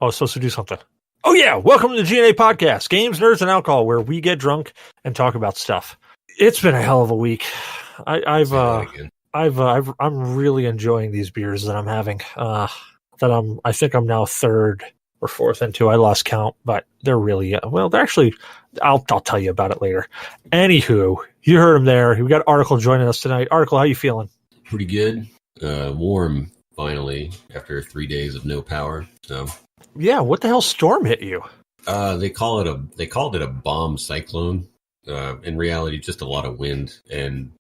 Oh, I was supposed to do something. Oh yeah, welcome to the G.N.A podcast, games, nerds, and alcohol, where we get drunk and talk about stuff. It's been a hell of a week. I'm really enjoying these beers that I'm having. I think I'm now third or fourth into. I lost count, but they're really they're actually. I'll tell you about it later. Anywho, you heard him there. We got Article joining us tonight. Article, how you feeling? Pretty good. Warm finally after 3 days of no power. So. Yeah, what the hell storm hit you? They called it a bomb cyclone. In reality, just a lot of wind and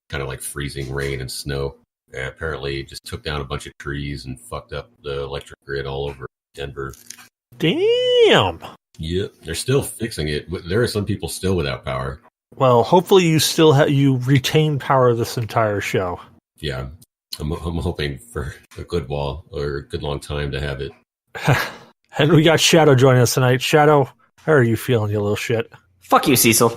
kind of freezing rain and snow. Apparently, it just took down a bunch of trees and fucked up the electric grid all over Denver. Damn. Yep, they're still fixing it. There are some people still without power. Well, hopefully you still you retain power this entire show. Yeah, I'm hoping for a good while or a good long time to have it. And we got Shadow joining us tonight. Shadow, how are you feeling, you little shit? Fuck you, Cecil.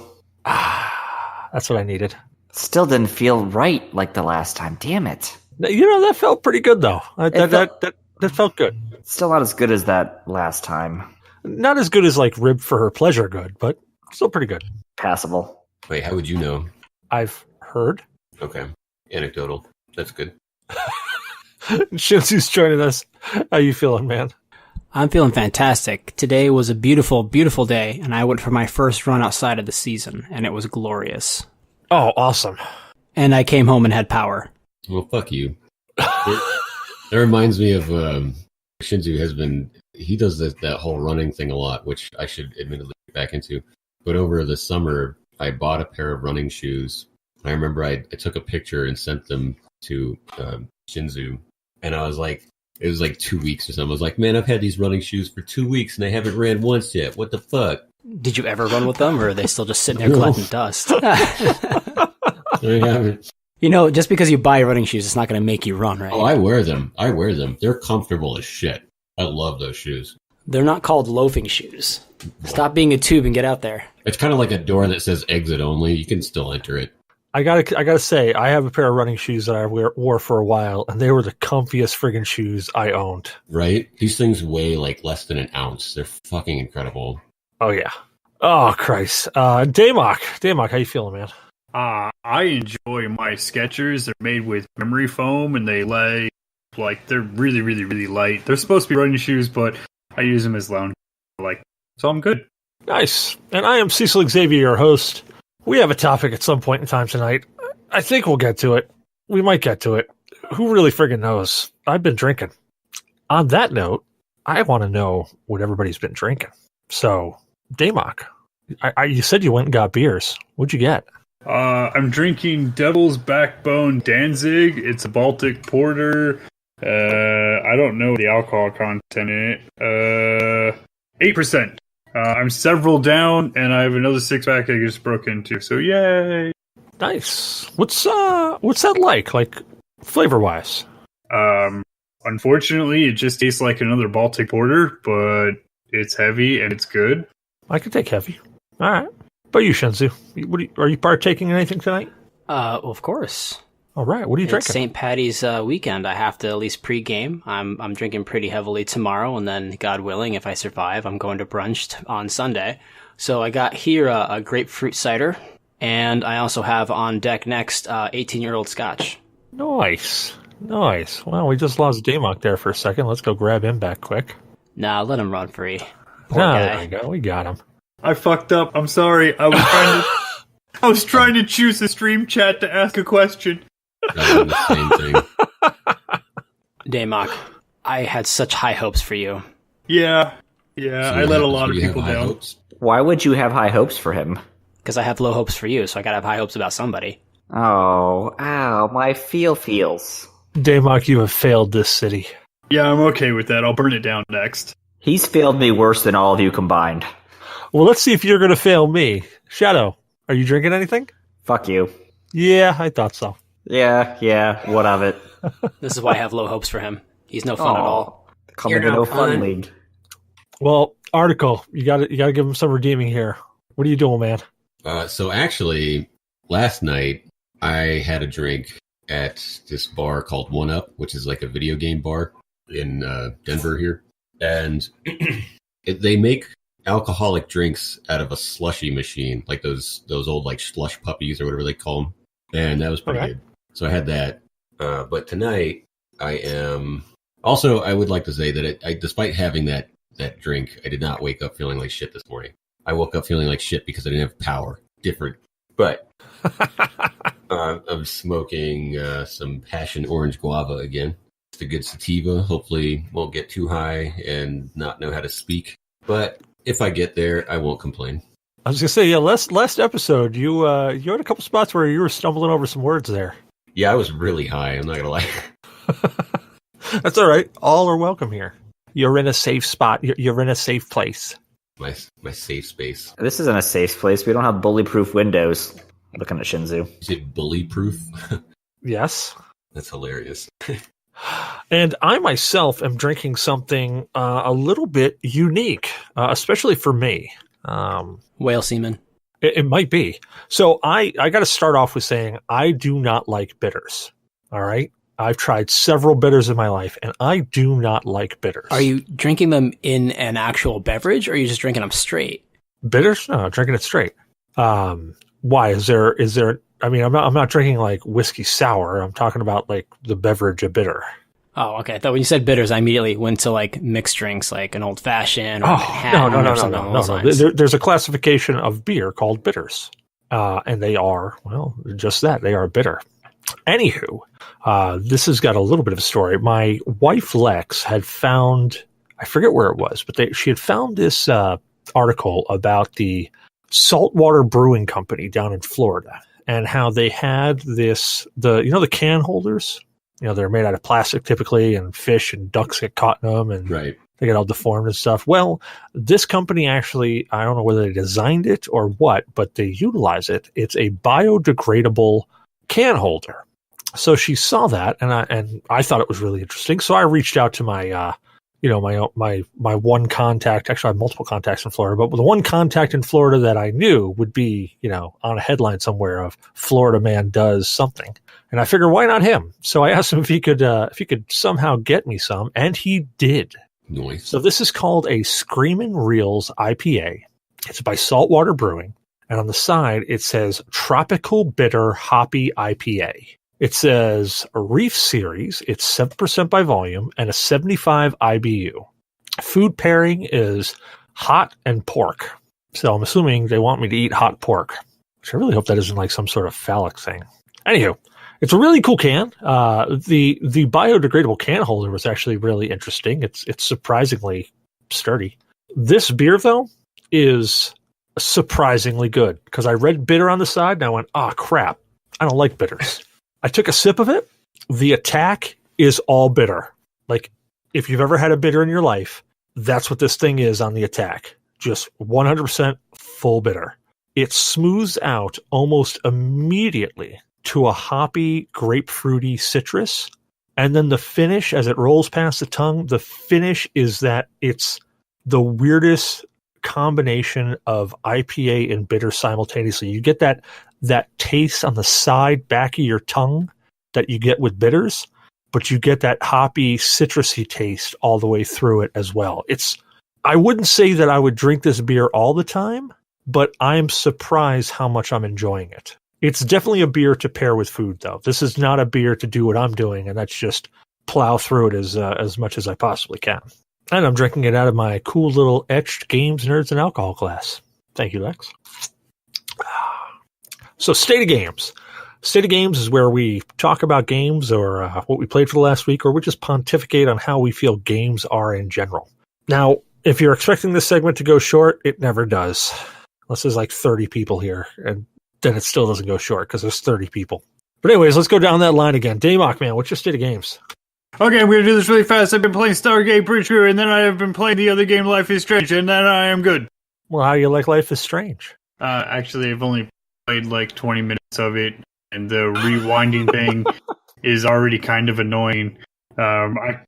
That's what I needed. Still didn't feel right like the last time. Damn it. You know, that felt pretty good, though. That felt good. Still not as good as that last time. Not as good as, rib for her pleasure good, but still pretty good. Passable. Wait, how would you know? I've heard. Okay. Anecdotal. That's good. Shinzu's joining us. How you feeling, man? I'm feeling fantastic. Today was a beautiful, beautiful day, and I went for my first run outside of the season, and it was glorious. Oh, awesome. And I came home and had power. Well, fuck you. That reminds me of Shinzu he does that whole running thing a lot, which I should admittedly get back into. But over the summer, I bought a pair of running shoes. I remember I took a picture and sent them to Shinzu, and I was like, it was 2 weeks or something. I was like, man, I've had these running shoes for 2 weeks and I haven't ran once yet. What the fuck? Did you ever run with them, or are they still just sitting there collecting dust? I haven't. You know, just because you buy running shoes, it's not going to make you run, right? Oh, I wear them. They're comfortable as shit. I love those shoes. They're not called loafing shoes. Stop being a tube and get out there. It's kind of like a door that says exit only. You can still enter it. I gotta say, I have a pair of running shoes that I wore for a while, and they were the comfiest friggin' shoes I owned. Right? These things weigh less than an ounce. They're fucking incredible. Oh, yeah. Oh, Christ. Damok, how you feeling, man? I enjoy my Skechers. They're made with memory foam, and they lay, they're really, really, really light. They're supposed to be running shoes, but I use them as lounge. So I'm good. Nice. And I am Cecil Xavier, your host. We have a topic at some point in time tonight. I think we'll get to it. We might get to it. Who really friggin' knows? I've been drinking. On that note, I want to know what everybody's been drinking. So, Damok, you said you went and got beers. What'd you get? I'm drinking Devil's Backbone Danzig. It's a Baltic porter. I don't know the alcohol content in it. 8%. I'm several down, and I have another 6-pack I just broke into. So yay! Nice. What's that like flavor-wise? Unfortunately, it just tastes like another Baltic porter, but it's heavy and it's good. I can take heavy. All right. But you, Shinzu, are you partaking in anything tonight? Of course. All right. What are you drinking? It's St. Patty's weekend. I have to at least pre-game. I'm drinking pretty heavily tomorrow, and then, God willing, if I survive, I'm going to brunch on Sunday. So I got here a grapefruit cider, and I also have on deck next 18-year-old scotch. Nice. Well, we just lost Damok there for a second. Let's go grab him back quick. Nah, let him run free. Poor guy. There we go. We got him. I fucked up. I'm sorry. I was trying to choose the stream chat to ask a question. The same thing. Damok, I had such high hopes for you. Yeah, I let a lot of people down. Hopes? Why would you have high hopes for him? Because I have low hopes for you, so I gotta have high hopes about somebody. Oh, ow, my feels. Damok, you have failed this city. Yeah, I'm okay with that. I'll burn it down next. He's failed me worse than all of you combined. Well, let's see if you're going to fail me. Shadow, are you drinking anything? Fuck you. Yeah, I thought so. Yeah, what of it? This is why I have low hopes for him. He's no fun at all. Come into no fun league. Well, Article, you got to give him some redeeming here. What are you doing, man? So actually, last night I had a drink at this bar called Wamp, which is like a video game bar in Denver here. and they make alcoholic drinks out of a slushy machine, like those old like slush puppies or whatever they call them, and that was pretty good. So I had that. But tonight I am also. I would like to say that despite having that drink, I did not wake up feeling like shit this morning. I woke up feeling like shit because I didn't have power. Different, but I'm smoking some passion orange guava again. It's a good sativa. Hopefully, won't get too high and not know how to speak. But if I get there, I won't complain. I was gonna say, yeah. Last episode, you had a couple spots where you were stumbling over some words there. Yeah, I was really high. I'm not gonna lie. That's all right. All are welcome here. You're in a safe spot. You're in a safe place. My safe space. This isn't a safe place. We don't have bully-proof windows. Looking at Shinzu. Is it bully-proof? Yes. That's hilarious. And I myself am drinking something a little bit unique, especially for me. Whale semen. It might be. So I got to start off with saying I do not like bitters. All right? I've tried several bitters in my life, and I do not like bitters. Are you drinking them in an actual beverage, or are you just drinking them straight? Bitters? No, I'm drinking it straight. Why? Is there? I mean, I'm not drinking like whiskey sour. I'm talking about like the beverage of bitter. Oh, okay. I thought when you said bitters, I immediately went to like mixed drinks, like an old fashioned or Manhattan or something along those lines. There's a classification of beer called bitters, and they are just that. They are bitter. Anywho, this has got a little bit of a story. My wife Lex had found, I forget where it was, but she had found this article about the Saltwater Brewing Company down in Florida and how they had the can holders. They're made out of plastic typically, and fish and ducks get caught in them, and right. They get all deformed and stuff. Well, this company actually, I don't know whether they designed it or what, but they utilize it. It's a biodegradable can holder. So she saw that, and I thought it was really interesting. So I reached out to my my one contact. Actually, I have multiple contacts in Florida, but the one contact in Florida that I knew would be on a headline somewhere of Florida man does something. And I figured, why not him? So I asked him if he could somehow get me some, and he did. Nice. So this is called a Screamin' Reels IPA. It's by Saltwater Brewing, and on the side it says Tropical Bitter Hoppy IPA. It says a Reef Series. It's 7% by volume and a 75 IBU. Food pairing is hot and pork. So I'm assuming they want me to eat hot pork, which I really hope that isn't like some sort of phallic thing. Anywho, it's a really cool can. The biodegradable can holder was actually really interesting. It's surprisingly sturdy. This beer, though, is surprisingly good because I read bitter on the side and I went, oh, crap. I don't like bitters. I took a sip of it. The attack is all bitter. Like, if you've ever had a bitter in your life, that's what this thing is on the attack. Just 100% full bitter. It smooths out almost immediately to a hoppy, grapefruity citrus. And then the finish, as it rolls past the tongue, the finish is that it's the weirdest combination of IPA and bitter simultaneously. You get that taste on the side back of your tongue that you get with bitters, but you get that hoppy, citrusy taste all the way through it as well. I wouldn't say that I would drink this beer all the time, but I'm surprised how much I'm enjoying it. It's definitely a beer to pair with food, though. This is not a beer to do what I'm doing, and that's just plow through it as much as I possibly can. And I'm drinking it out of my cool little etched Games, Nerds, and Alcohol glass. Thank you, Lex. So, State of Games. State of Games is where we talk about games or what we played for the last week, or we just pontificate on how we feel games are in general. Now, if you're expecting this segment to go short, it never does. Unless there's like 30 people here, and then it still doesn't go short because there's 30 people. But anyways, let's go down that line again. Damok, man, what's your State of Games? Okay, I'm going to do this really fast. I've been playing Stargate Bridge Crew, and then I have been playing the other game, Life is Strange, and then I am good. Well, how do you like Life is Strange? Actually, I've only played like 20 minutes of it, and the rewinding thing is already kind of annoying. I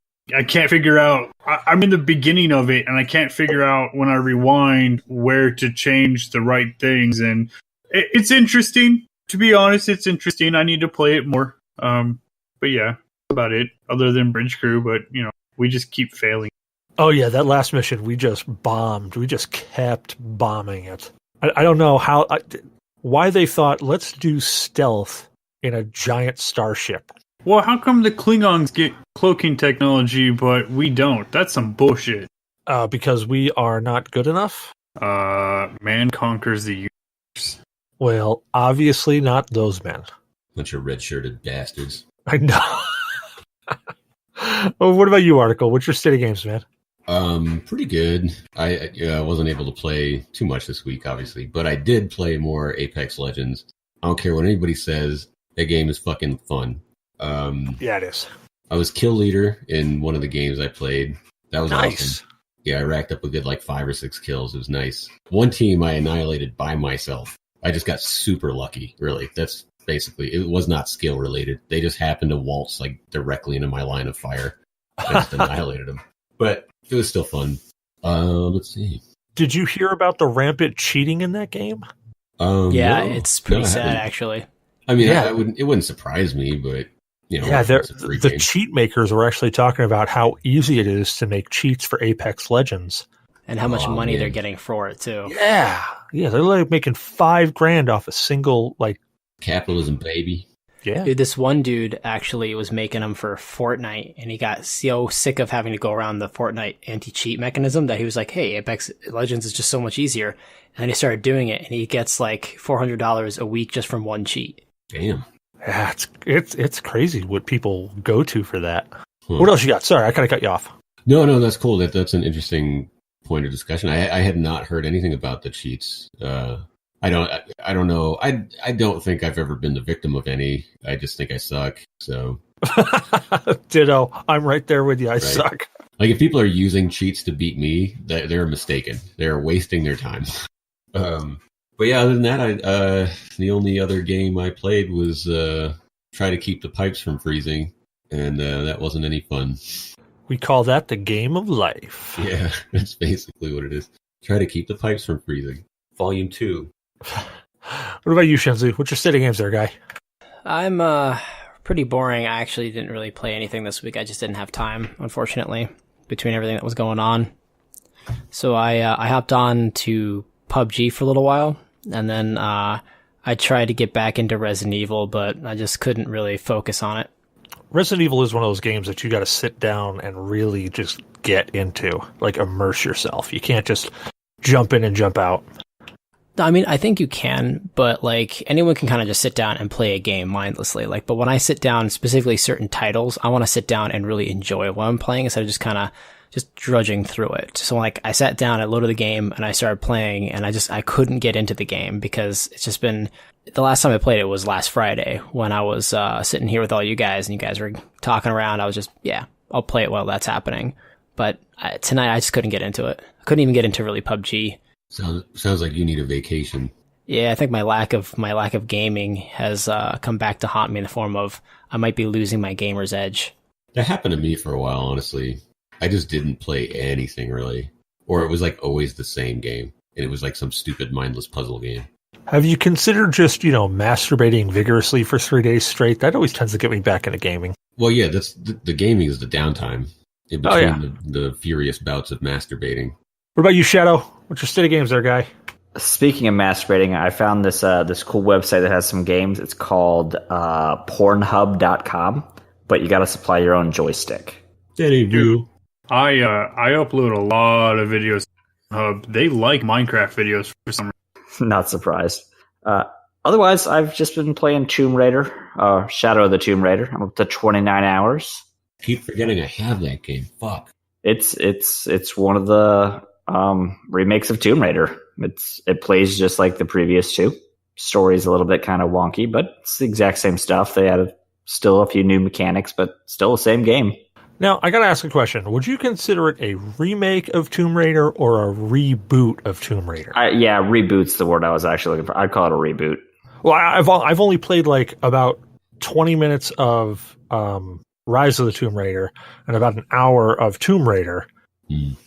can't figure out... I'm in the beginning of it, and I can't figure out when I rewind where to change the right things, and it's interesting. To be honest, it's interesting. I need to play it more. But yeah, that's about it, other than Bridge Crew, but, we just keep failing. Oh yeah, that last mission we just bombed. We just kept bombing it. I don't know why they thought let's do stealth in a giant starship. Well, how come the Klingons get cloaking technology, but we don't? That's some bullshit. Because we are not good enough? Man conquers the universe. Well, obviously not those men. Bunch of red-shirted bastards. I know. Well, what about you, Article? What's your state of games, man? Pretty good. I wasn't able to play too much this week, obviously, but I did play more Apex Legends. I don't care what anybody says. That game is fucking fun. Yeah, it is. I was kill leader in one of the games I played. That was Nice. awesome. Yeah, I racked up a good 5 or 6 kills. It was nice. One team I annihilated by myself. I just got super lucky, really. That's basically, it was not skill related. They just happened to waltz directly into my line of fire. I just annihilated them. But it was still fun. Let's see. Did you hear about the rampant cheating in that game? Yeah, No. it's pretty No, I sad, haven't. actually. I mean, Yeah. it wouldn't surprise me, but Yeah, it's a free the game. cheat makers were actually talking about how easy it is to make cheats for Apex Legends. And how much Oh, money man. they're getting for it, too. Yeah, they're making $5,000 off a single Capitalism, baby. Yeah. Dude, this one dude actually was making them for Fortnite, and he got so sick of having to go around the Fortnite anti-cheat mechanism that he was like, hey, Apex Legends is just so much easier. And then he started doing it, and he gets $400 a week just from one cheat. Damn. Yeah, it's crazy what people go to for that. Huh. What else you got? Sorry, I kind of cut you off. No, that's cool. That's an interesting point of discussion. I had not heard anything about the cheats. I don't know. I don't think I've ever been the victim of any. I just think I suck. So Ditto. I'm right there with you. I suck. if people are using cheats to beat me, they're mistaken. They're wasting their time. But yeah, other than that, the only other game I played was try to keep the pipes from freezing, and that wasn't any fun. We call that the game of life. Yeah, that's basically what it is. Try to keep the pipes from freezing. Volume 2. What about you, Shinzu? What's your state of games there, guy? I'm pretty boring. I actually didn't really play anything this week. I just didn't have time, unfortunately, between everything that was going on. So I hopped on to PUBG for a little while, and then I tried to get back into Resident Evil, but I just couldn't really focus on it. Resident Evil is one of those games that you got to sit down and really just get into, immerse yourself. You can't just jump in and jump out. I mean, I think you can, but anyone can kind of just sit down and play a game mindlessly. But when I sit down, specifically certain titles, I want to sit down and really enjoy what I'm playing instead of just kind of just drudging through it. So I sat down, I loaded the game, and I started playing, and I couldn't get into the game because it's just been, the last time I played it was last Friday when I was sitting here with all you guys, and you guys were talking around. I was just, I'll play it while that's happening. But tonight I just couldn't get into it. I couldn't even get into really PUBG. Sounds like you need a vacation. Yeah, I think my lack of gaming has come back to haunt me in the form of I might be losing my gamer's edge. That happened to me for a while, honestly. I just didn't play anything really. Or it was always the same game. And it was some stupid mindless puzzle game. Have you considered just, masturbating vigorously for 3 days straight? That always tends to get me back into gaming. Well, yeah, that's the gaming is the downtime in between the furious bouts of masturbating. What about you, Shadow? What's your state of games there, guy? Speaking of masturbating, I found this this cool website that has some games. It's called Pornhub.com, but you got to supply your own joystick. That ain't Dude, I upload a lot of videos to Hub. They like Minecraft videos for some reason. Not surprised. Otherwise, I've just been playing Tomb Raider, Shadow of the Tomb Raider. I'm up to 29 hours. Keep forgetting I have that game. Fuck. It's one of the remakes of Tomb Raider. It plays just like the previous two. Story's a little bit kind of wonky, but it's the exact same stuff. They added still a few new mechanics, but still the same game. Now, I got to ask a question. Would you consider it a remake of Tomb Raider or a reboot of Tomb Raider? Reboot's the word I was actually looking for. I'd call it a reboot. Well, I've only played about 20 minutes of Rise of the Tomb Raider and about an hour of Tomb Raider.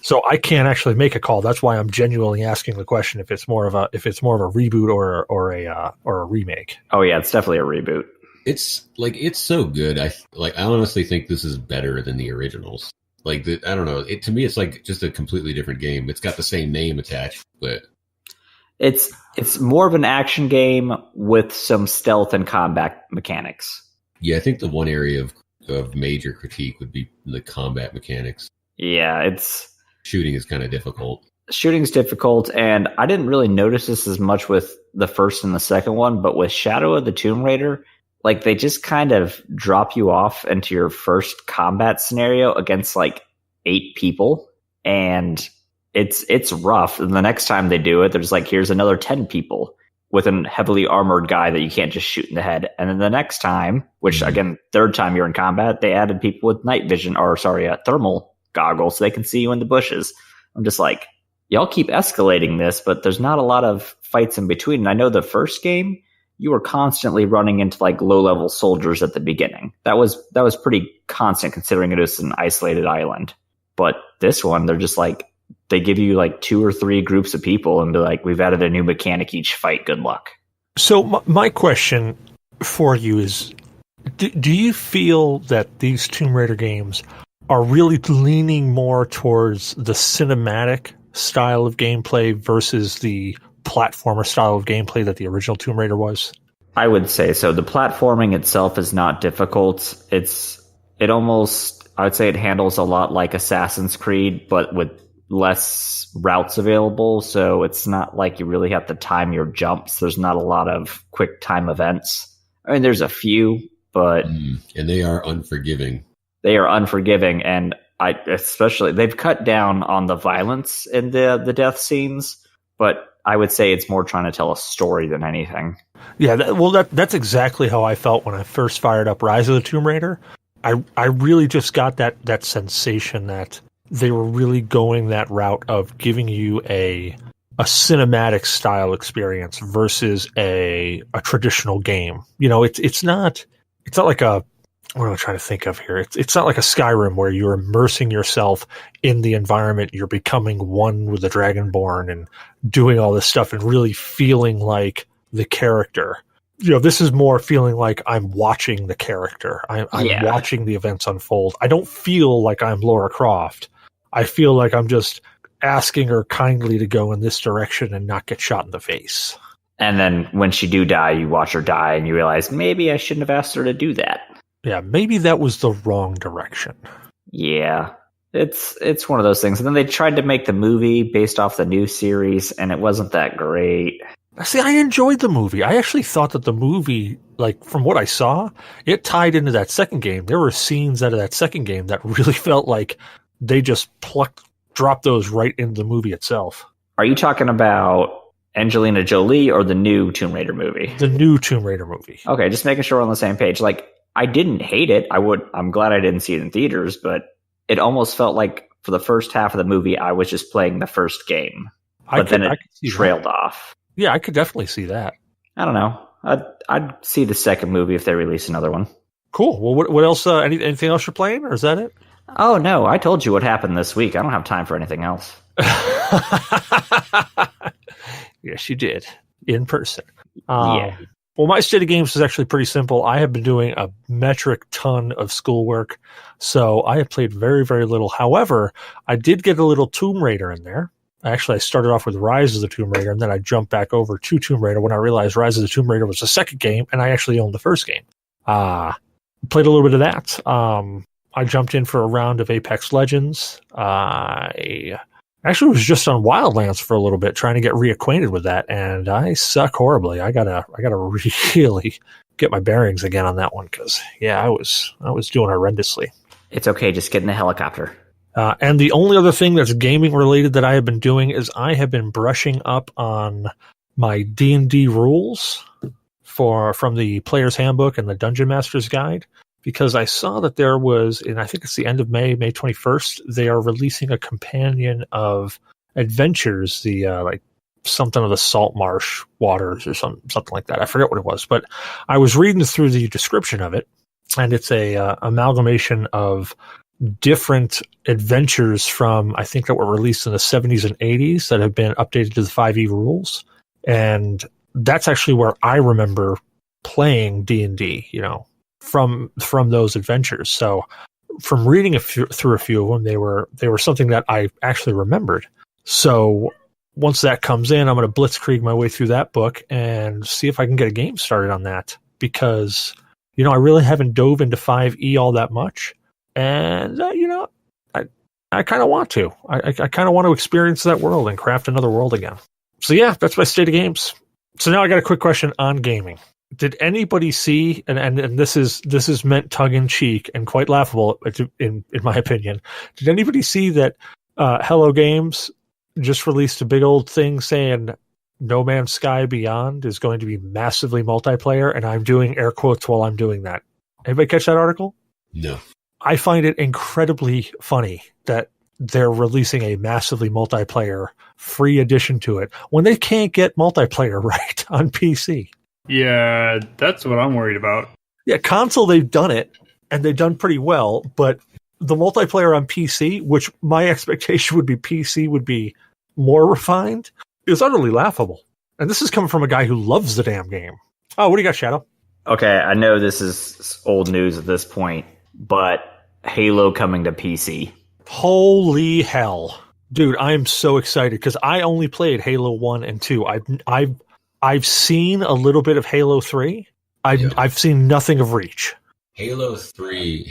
So I can't actually make a call. That's why I'm genuinely asking the question if it's more of a reboot or a remake. Oh yeah, it's definitely a reboot. It's so good. I honestly think this is better than the originals. Like, I don't know. To me, it's like just a completely different game. It's got the same name attached, but It's more of an action game with some stealth and combat mechanics. yeah, I think the one area of major critique would be the combat mechanics. Yeah, Shooting is kind of difficult. shooting's difficult, and I didn't really notice this as much with the first and the second one, but with Shadow of the Tomb Raider, like they just kind of drop you off into your first combat scenario against like 8 people, and it's rough. And the next time they do it, there's like, here's another 10 people with a heavily armored guy that you can't just shoot in the head. And then the next time, which again, third time you're in combat, they added people with night vision, or thermal goggles, so they can see you in the bushes. I'm just like, y'all keep escalating this, but there's not a lot of fights in between. And I know the first game, you were constantly running into like low level soldiers at the beginning. That was pretty constant considering it is an isolated island. But this one, they're just like, they give you like 2 or 3 groups of people and be like, we've added a new mechanic each fight. Good luck. So my question for you is, do you feel that these Tomb Raider games are really leaning more towards the cinematic style of gameplay versus the platformer style of gameplay that the original Tomb Raider was? I would say so. The platforming itself is not difficult. I would say it handles a lot like Assassin's Creed, but with less routes available. So it's not like you really have to time your jumps. There's not a lot of quick time events. I mean, there's a few, but And they are unforgiving. They are unforgiving, and especially they've cut down on the violence in the death scenes, but I would say it's more trying to tell a story than anything. Yeah, that's exactly how I felt when I first fired up Rise of the Tomb Raider. I really just got that sensation that they were really going that route of giving you a cinematic style experience versus a traditional game. You know, it's not like a, what am I trying to think of here? It's not like a Skyrim where you're immersing yourself in the environment, you're becoming one with the Dragonborn and doing all this stuff and really feeling like the character. You know, this is more feeling like I'm watching the character. I'm watching the events unfold. I don't feel like I'm Lara Croft. I feel like I'm just asking her kindly to go in this direction and not get shot in the face. And then when she do die, you watch her die and you realize maybe I shouldn't have asked her to do that. Yeah, maybe that was the wrong direction. Yeah, it's one of those things. And then they tried to make the movie based off the new series, and it wasn't that great. See, I enjoyed the movie. I actually thought that the movie, like, from what I saw, it tied into that second game. There were scenes out of that second game that really felt like they just dropped those right into the movie itself. Are you talking about Angelina Jolie or the new Tomb Raider movie? The new Tomb Raider movie. Okay, just making sure we're on the same page. Like, I didn't hate it. I'm glad I didn't see it in theaters, but it almost felt like for the first half of the movie, I was just playing the first game. But then it trailed off. Yeah, I could definitely see that. I don't know. I'd see the second movie if they release another one. Cool. Well, what else? Anything else you're playing, or is that it? Oh, no. I told you what happened this week. I don't have time for anything else. Yes, you did. In person. Yeah. Well, my state of games is actually pretty simple. I have been doing a metric ton of schoolwork, so I have played very, very little. However, I did get a little Tomb Raider in there. Actually, I started off with Rise of the Tomb Raider, and then I jumped back over to Tomb Raider when I realized Rise of the Tomb Raider was the second game, and I actually owned the first game. Played a little bit of that. I jumped in for a round of Apex Legends. I actually was just on Wildlands for a little bit, trying to get reacquainted with that, and I suck horribly. I gotta really get my bearings again on that one, because I was doing horrendously. It's okay, just get in the helicopter. And the only other thing that's gaming related that I have been doing is I have been brushing up on my D&D rules from the Player's Handbook and the Dungeon Master's Guide, because I saw that there was, and I think it's the end of May 21st, they are releasing a companion of adventures, the like something of the salt marsh waters or something like that. I forget what it was, but I was reading through the description of it, and it's a amalgamation of different adventures from, I think, that were released in the 70s and 80s that have been updated to the 5e rules. And that's actually where I remember playing D&D, from those adventures. So from reading through a few of them, they were something that I actually remembered. So once that comes in, I'm going to blitzkrieg my way through that book and see if I can get a game started on that, because I really haven't dove into 5e all that much, and I kind of want to. I kind of want to experience that world and craft another world again. So yeah, that's my state of games. So now I got a quick question on gaming. Did anybody see, and this is meant tongue in cheek and quite laughable in my opinion, did anybody see that Hello Games just released a big old thing saying No Man's Sky Beyond is going to be massively multiplayer, and I'm doing air quotes while I'm doing that? Anybody catch that article? No. I find it incredibly funny that they're releasing a massively multiplayer free addition to it when they can't get multiplayer right on PC. Yeah, that's what I'm worried about. Yeah, console, they've done it, and they've done pretty well, but the multiplayer on PC, which my expectation would be PC would be more refined, is utterly laughable. And this is coming from a guy who loves the damn game. Oh, what do you got, Shadow? Okay, I know this is old news at this point, but Halo coming to PC. Holy hell. Dude, I'm so excited because I only played Halo 1 and 2. I've seen a little bit of Halo 3. I've seen nothing of Reach. Halo 3,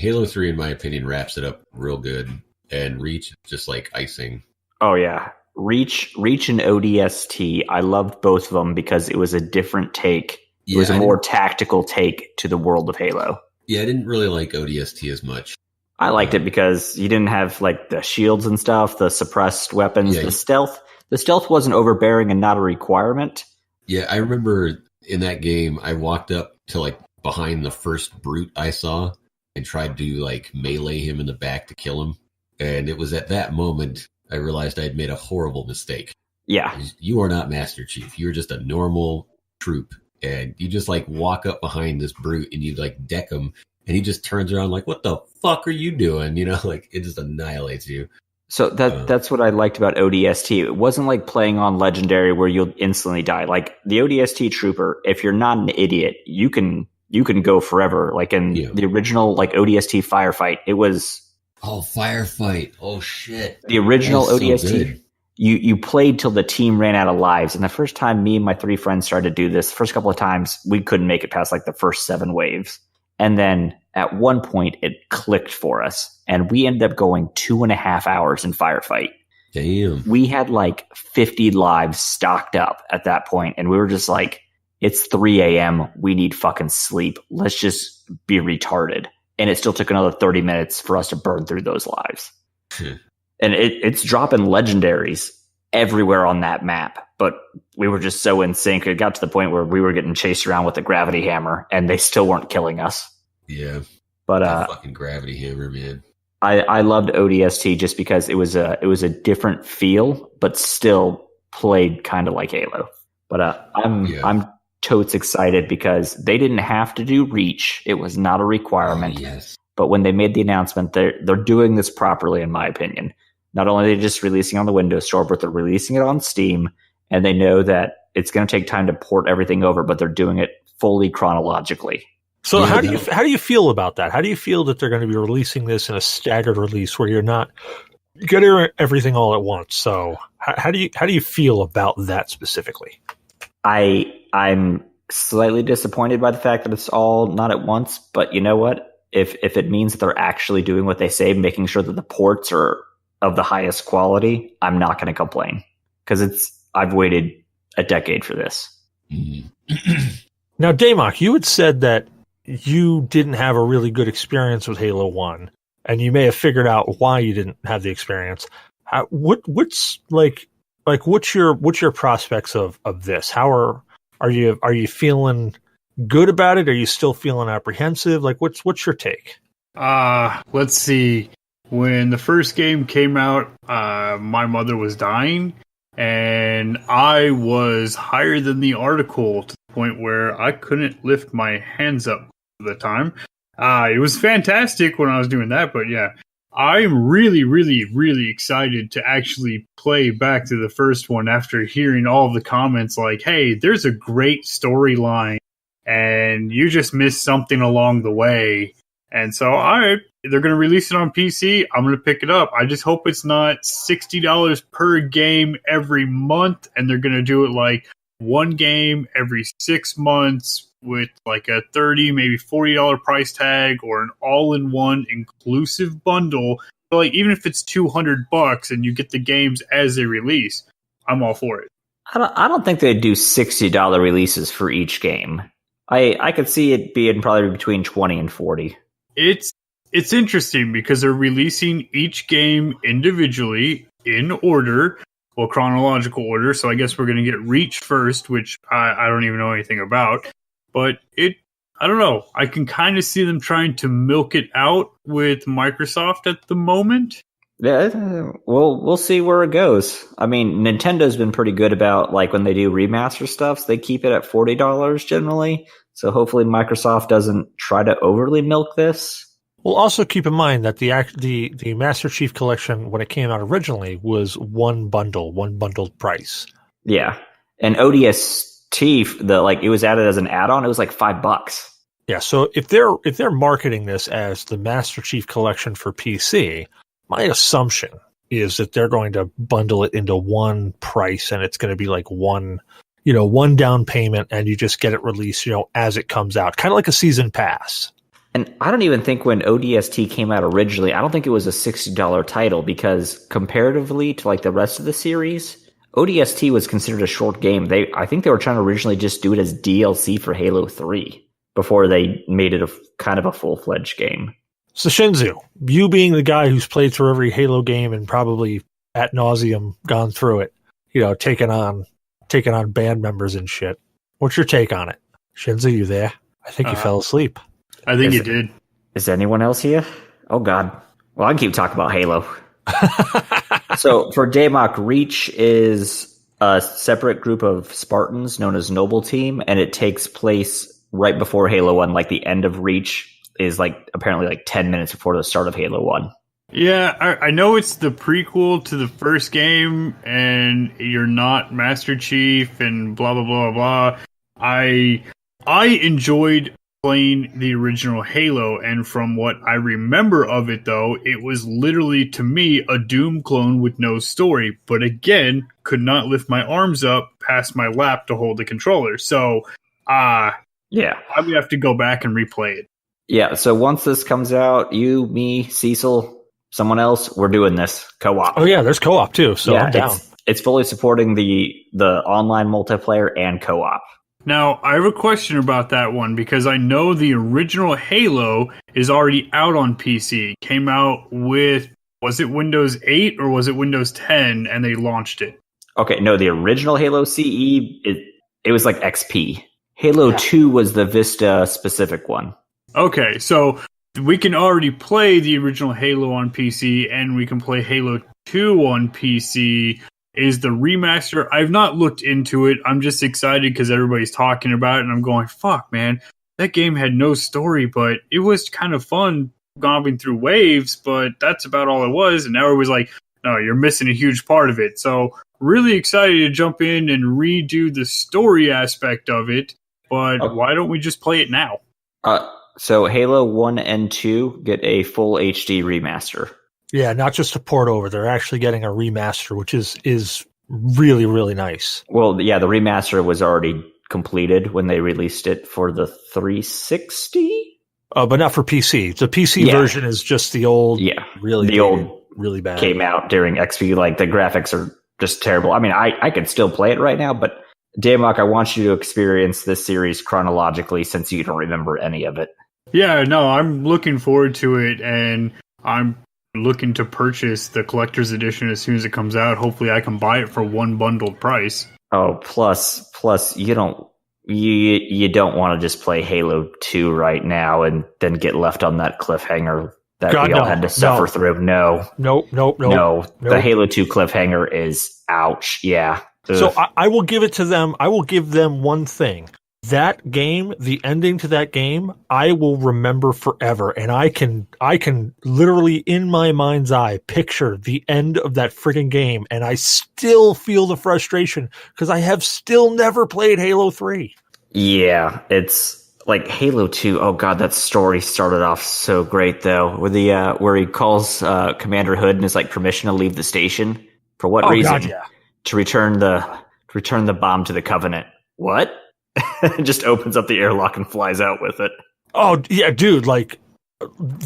in my opinion, wraps it up real good, and Reach just like icing. Oh yeah, Reach and ODST. I loved both of them because it was a different take. It was a more tactical take to the world of Halo. Yeah, I didn't really like ODST as much. I liked it because you didn't have like the shields and stuff, the suppressed weapons, the stealth. The stealth wasn't overbearing and not a requirement. Yeah, I remember in that game, I walked up to like behind the first brute I saw and tried to like melee him in the back to kill him. And it was at that moment I realized I'd made a horrible mistake. Yeah. You are not Master Chief. You're just a normal troop. And you just like walk up behind this brute and you like deck him. And he just turns around like, what the fuck are you doing? Like it just annihilates you. So that's what I liked about ODST. It wasn't like playing on Legendary where you'll instantly die. Like the ODST trooper, if you're not an idiot, you can go forever. Like in the original like ODST firefight, it was firefight. Oh shit. The original ODST. So you played till the team ran out of lives. And the first time me and my 3 friends started to do this, first couple of times, we couldn't make it past like the first 7 waves. And then at one point it clicked for us and we ended up going 2.5 hours in firefight. Damn. We had like 50 lives stocked up at that point, and we were just like, it's 3 a.m. We need fucking sleep. Let's just be retarded. And it still took another 30 minutes for us to burn through those lives. And it's dropping legendaries everywhere on that map. But we were just so in sync. It got to the point where we were getting chased around with a gravity hammer, and they still weren't killing us. Yeah. But fucking gravity hammer, man. I loved ODST just because it was a different feel, but still played kind of like Halo. But I'm totes excited because they didn't have to do Reach. It was not a requirement. Oh, yes. But when they made the announcement, they're doing this properly, in my opinion. Not only are they just releasing it on the Windows Store, but they're releasing it on Steam, and they know that it's going to take time to port everything over, but they're doing it fully chronologically. So how do you feel about that? How do you feel that they're going to be releasing this in a staggered release where you're not getting everything all at once? So how do you feel about that specifically? I'm slightly disappointed by the fact that it's all not at once, but you know what? If it means that they're actually doing what they say, making sure that the ports are of the highest quality, I'm not going to complain because I've waited a decade for this. Now, Damok, you had said that you didn't have a really good experience with Halo 1, and you may have figured out why you didn't have the experience. What's your prospects of this? How are you feeling good about it? Are you still feeling apprehensive? Like what's your take? Let's see. When the first game came out, my mother was dying, and I was higher than the article to the point where I couldn't lift my hands up at the time. It was fantastic when I was doing that, but yeah, I'm really, really, really excited to actually play back to the first one after hearing all the comments like, hey, there's a great storyline, and you just missed something along the way. And so they're going to release it on PC. I'm going to pick it up. I just hope it's not $60 per game every month, and they're going to do it like one game every 6 months with like a $30, maybe $40 price tag, or an all-in-one inclusive bundle. So like even if it's $200 and you get the games as they release, I'm all for it. I don't think they'd do $60 releases for each game. I could see it being probably between 20 and 40. It's interesting because they're releasing each game individually in order, well, chronological order. So I guess we're going to get Reach first, which I don't even know anything about. But I don't know. I can kind of see them trying to milk it out with Microsoft at the moment. Yeah, we'll see where it goes. I mean, Nintendo's been pretty good about, like, when they do remaster stuff, they keep it at $40 generally. So hopefully Microsoft doesn't try to overly milk this. Well, also keep in mind that the Master Chief Collection, when it came out originally, was one bundled price. Yeah, and ODST, it was added as an add-on. It was like $5. Yeah, so if they're marketing this as the Master Chief Collection for PC, my assumption is that they're going to bundle it into one price, and it's going to be like one down payment, and you just get it released, as it comes out, kind of like a season pass. And I don't even think when ODST came out originally, I don't think it was a $60 title, because comparatively to like the rest of the series, ODST was considered a short game. I think they were trying to originally just do it as DLC for Halo 3 before they made it a kind of a full-fledged game. So Shinzu, you being the guy who's played through every Halo game and probably ad nauseum gone through it, taking on band members and shit. What's your take on it? Shinzu, you there? I think you fell asleep. I think you did. Is anyone else here? Oh, God. Well, I can keep talking about Halo. So for Damok, Reach is a separate group of Spartans known as Noble Team, and it takes place right before Halo 1. Like the end of Reach is apparently 10 minutes before the start of Halo 1. Yeah, I know it's the prequel to the first game, and you're not Master Chief and blah, blah, blah, blah. I enjoyed playing the original Halo, and from what I remember of it, though, it was literally, to me, a Doom clone with no story. But again, could not lift my arms up past my lap to hold the controller. So, yeah, I would have to go back and replay it. Yeah, so once this comes out, you, me, Cecil, someone else, we're doing this co-op. Oh yeah, there's co-op too, so yeah, I'm down. It's fully supporting the online multiplayer and co-op. Now, I have a question about that one, because I know the original Halo is already out on PC. Came out with, was it Windows 8 or was it Windows 10, and they launched it? Okay, no, the original Halo CE, it was like XP. Halo 2 was the Vista-specific one. Okay, so we can already play the original Halo on PC, and we can play Halo 2 on PC. Is the remaster? I've not looked into it. I'm just excited because everybody's talking about it, and I'm going, fuck, man. That game had no story, but it was kind of fun going through waves, but that's about all it was. And now everybody's like, no, you're missing a huge part of it. So really excited to jump in and redo the story aspect of it, but why don't we just play it now? So Halo 1 and 2 get a full HD remaster. Yeah, not just a port over. They're actually getting a remaster, which is really, really nice. Well, yeah, the remaster was already completed when they released it for the 360. But not for PC. The PC version is just the old, really bad. Came out during XP. Like, the graphics are just terrible. I mean, I could still play it right now, but Damok, I want you to experience this series chronologically since you don't remember any of it. Yeah, no, I'm looking forward to it, and I'm looking to purchase the collector's edition as soon as it comes out. Hopefully I can buy it for one bundled price. Oh, plus you don't want to just play Halo 2 right now and then get left on that cliffhanger that we all had to suffer through. No. The Halo 2 cliffhanger is ouch. Yeah. Ugh. So I will give it to them. I will give them one thing. That game, the ending to that game, I will remember forever. And I can literally in my mind's eye picture the end of that freaking game. And I still feel the frustration because I have still never played Halo 3. Yeah, it's like Halo 2, oh god, that story started off so great though. Where he calls Commander Hood and is like permission to leave the station. For what reason? God, yeah. To return the bomb to the Covenant. What? Just opens up the airlock and flies out with it. Oh yeah, dude, like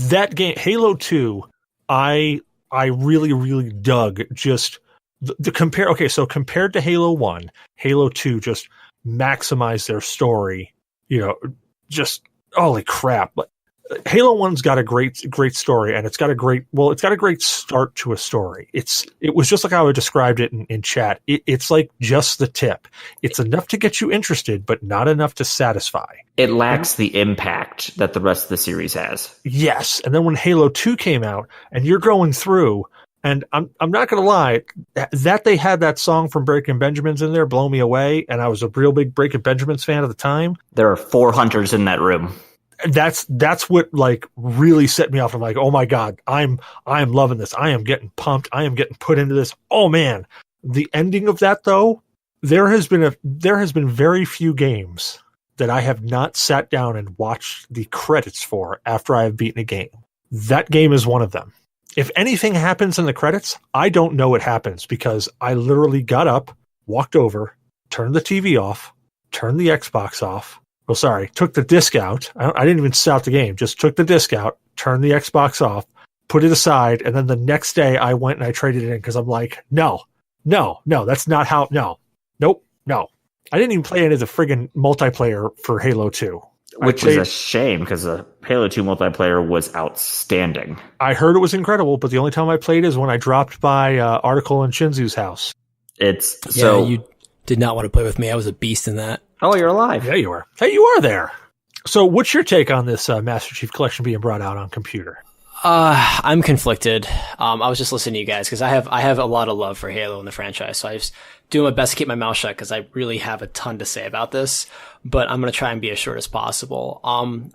that game Halo 2, I really, really dug just the compare. Okay, so compared to Halo 1, Halo 2 just maximized their story, just holy crap. But Halo 1's got a great story, and it's got a great start to a story. It was just like how I described it in chat. It's like just the tip. It's enough to get you interested, but not enough to satisfy. It lacks the impact that the rest of the series has. Yes, and then when Halo 2 came out, and you're going through, and I'm not going to lie, that they had that song from Breaking Benjamins in there, Blow Me Away, and I was a real big Breaking Benjamins fan at the time. There are 4 hunters in that room. That's what like really set me off. I'm like, oh my god, I'm loving this. I am getting pumped. I am getting put into this. Oh man, the ending of that though, there has been very few games that I have not sat down and watched the credits for after I have beaten a game. That game is one of them. If anything happens in the credits, I don't know what happens because I literally got up, walked over, turned the TV off, turned the Xbox off. Well, sorry, took the disc out. I didn't even start the game, just took the disc out, turned the Xbox off, put it aside, and then the next day I went and I traded it in because I'm like, no, that's not how, nope. I didn't even play any of the friggin' multiplayer for Halo 2. Which is a shame because the Halo 2 multiplayer was outstanding. I heard it was incredible, but the only time I played is when I dropped by Article and Shinzu's house. You did not want to play with me. I was a beast in that. Oh, you're alive. Yeah, you are. Hey, you are there. So what's your take on this Master Chief Collection being brought out on computer? I'm conflicted. I was just listening to you guys because I have a lot of love for Halo in the franchise. So I was doing my best to keep my mouth shut because I really have a ton to say about this, but I'm going to try and be as short as possible.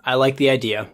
I like the idea.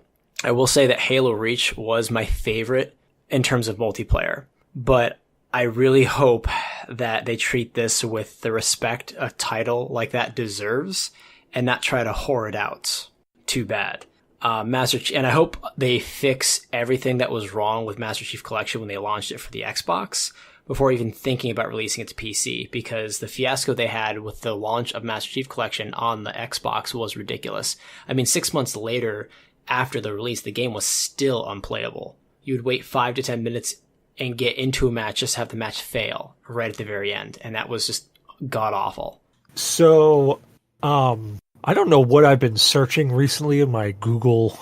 I will say that Halo Reach was my favorite in terms of multiplayer, but I really hope that they treat this with the respect a title like that deserves and not try to whore it out too bad. And I hope they fix everything that was wrong with Master Chief Collection when they launched it for the Xbox before even thinking about releasing it to PC, because the fiasco they had with the launch of Master Chief Collection on the Xbox was ridiculous. I mean, 6 months later, after the release, the game was still unplayable. You would wait 5 to 10 minutes and get into a match, just have the match fail right at the very end. And that was just god-awful. So, I don't know what I've been searching recently in my Google,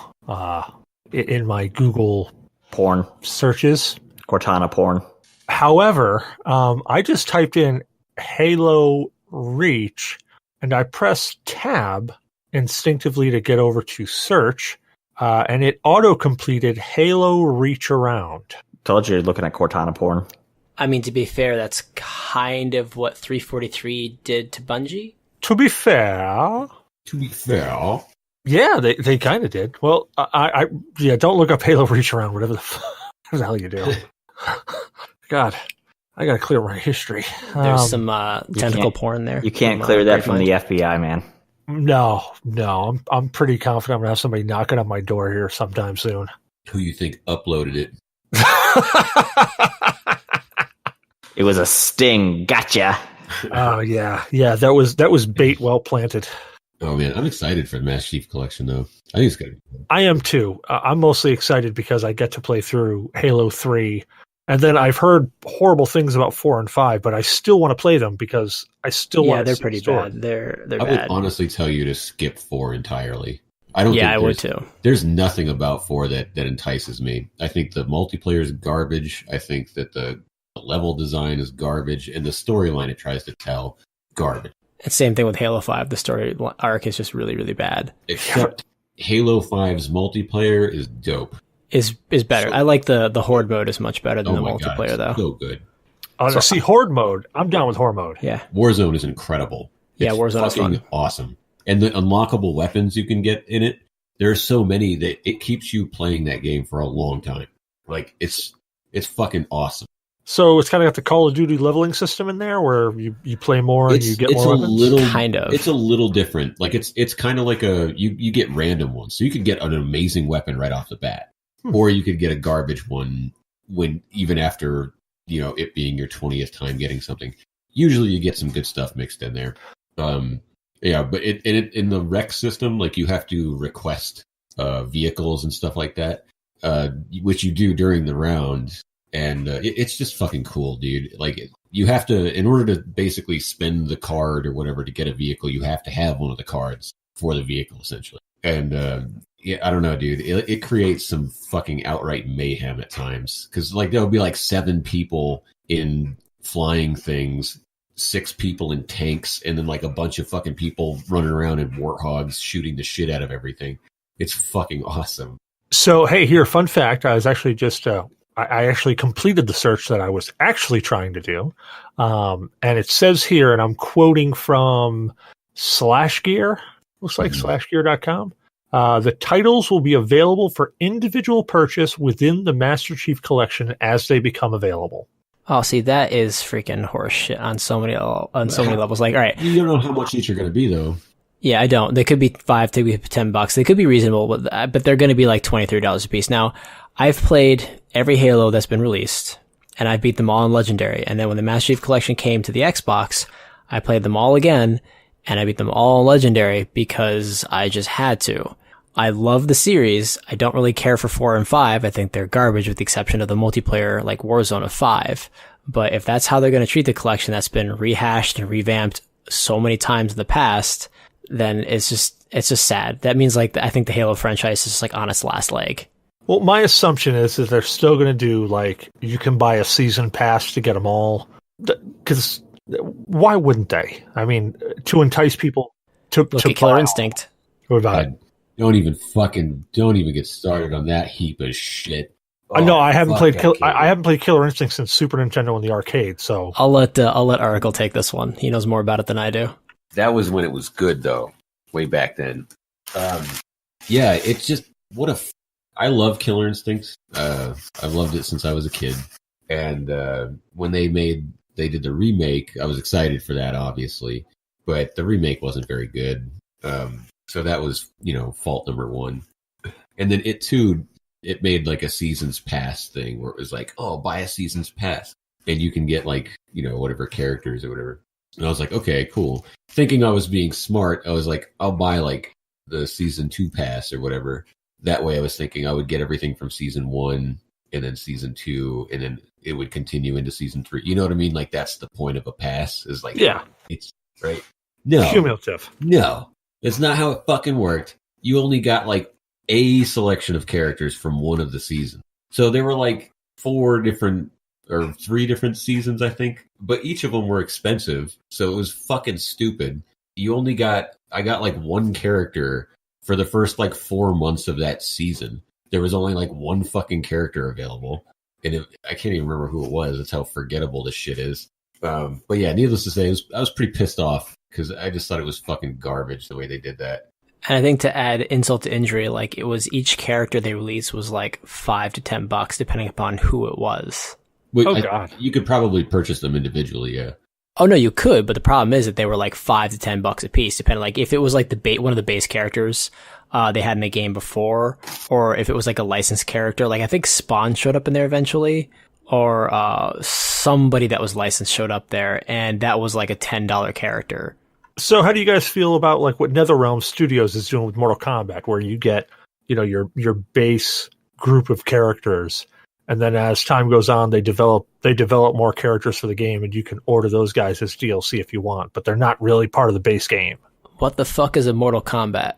porn searches. Cortana porn. However, I just typed in Halo Reach and I pressed tab instinctively to get over to search, and it auto-completed Halo Reach Around. Told you you're looking at Cortana porn. I mean, to be fair, that's kind of what 343 did to Bungie. To be fair, yeah, they kind of did. Well, I don't look up Halo Reach Around, whatever the hell you do. God, I gotta clear my history. There's some tentacle porn there. You can't clear that from the FBI, man. No, I'm pretty confident I'm gonna have somebody knocking on my door here sometime soon. Who you think uploaded it? It was a sting. Gotcha. Oh yeah, that was bait well planted. Oh man, I'm excited for the Master Chief Collection though. I think it's good. I am too. I'm mostly excited because I get to play through Halo 3, and then I've heard horrible things about 4 and 5, but I still want to play them because I still want to. They're pretty bad. They're I bad. would honestly tell you to skip 4 entirely. I don't. Yeah, think I would too. There's nothing about 4 that entices me. I think the multiplayer is garbage. I think that the level design is garbage, and the storyline it tries to tell, garbage. And same thing with Halo 5. The story arc is just really, really bad. Except Halo 5's multiplayer is dope. Is better. I like the Horde mode is much better than the multiplayer, though. So good. See, Horde mode. I'm down with Horde mode. Yeah. Warzone is incredible. Yeah, It's Warzone is fucking fun. awesome. And the unlockable weapons you can get in it, there are so many that it keeps you playing that game for a long time. Like, it's fucking awesome. So it's kind of got the Call of Duty leveling system in there, where you play more and you get more weapons. Kind of. It's a little different. Like it's kind of like you get random ones, so you could get an amazing weapon right off the bat, or you could get a garbage one when even after it being your 20th time getting something. Usually you get some good stuff mixed in there. But in the rec system, like you have to request vehicles and stuff like that, which you do during the round. And it's just fucking cool, dude. Like, you have to, in order to basically spend the card or whatever to get a vehicle, you have to have one of the cards for the vehicle, essentially. And, I don't know, dude. It creates some fucking outright mayhem at times. Because, like, there'll be, like, 7 people in flying things, 6 people in tanks, and then, like, a bunch of fucking people running around in warthogs shooting the shit out of everything. It's fucking awesome. So, hey, here, fun fact. I was actually just... I actually completed the search that I was actually trying to do. And it says here, and I'm quoting from /gear, looks like /gear.com. The titles will be available for individual purchase within the Master Chief Collection as they become available. Oh, see, that is freaking horseshit on so many levels. Like, all right. You don't know how much each are going to be, though. Yeah, I don't. They could be $5, they could be $10. They could be reasonable, but they're going to be like $23 a piece. Now, I've played every Halo that's been released, and I beat them all in Legendary. And then when the Master Chief Collection came to the Xbox, I played them all again, and I beat them all in Legendary because I just had to. I love the series. I don't really care for 4 and 5. I think they're garbage with the exception of the multiplayer like Warzone of 5. But if that's how they're going to treat the collection that's been rehashed and revamped so many times in the past, then it's just sad. That means like I think the Halo franchise is like on its last leg. Well, my assumption is that they're still going to do, like, you can buy a season pass to get them all. Because why wouldn't they? I mean, to entice people to Look at Killer Instinct. What about it? Don't even get started on that heap of shit. No, I haven't played I haven't played Killer Instinct since Super Nintendo in the arcade. So I'll let Article take this one. He knows more about it than I do. That was when it was good, though, way back then. It's just I love Killer Instinct. I've loved it since I was a kid. And when they did the remake, I was excited for that, obviously. But the remake wasn't very good. So that was, fault number 1. And then it made like a season's pass thing where it was like, oh, buy a season's pass. And you can get like, whatever characters or whatever. And I was like, okay, cool. Thinking I was being smart, I was like, I'll buy like the season 2 pass or whatever. That way I was thinking I would get everything from season 1 and then season 2 and then it would continue into season 3. You know what I mean? Like that's the point of a pass is like, yeah, it's right. No, cumulative. No, it's not how it fucking worked. You only got like a selection of characters from one of the seasons. So there were like 3 different seasons, I think, but each of them were expensive. So it was fucking stupid. I got like one character for the first like 4 months of that season. There was only like one fucking character available. And I can't even remember who it was. That's how forgettable this shit is. But yeah, needless to say, I was pretty pissed off because I just thought it was fucking garbage the way they did that. And I think to add insult to injury, like it was each character they released was like $5 to $10 depending upon who it was. God. You could probably purchase them individually, yeah. Oh no, you could, but the problem is that they were like $5 to $10 a piece, depending. Like if it was like one of the base characters they had in the game before, or if it was like a licensed character. Like I think Spawn showed up in there eventually, or somebody that was licensed showed up there, and that was like a $10 character. So how do you guys feel about like what NetherRealm Studios is doing with Mortal Kombat, where you get your base group of characters? And then as time goes on, they develop more characters for the game, and you can order those guys as DLC if you want, but they're not really part of the base game. What the fuck is a Mortal Kombat?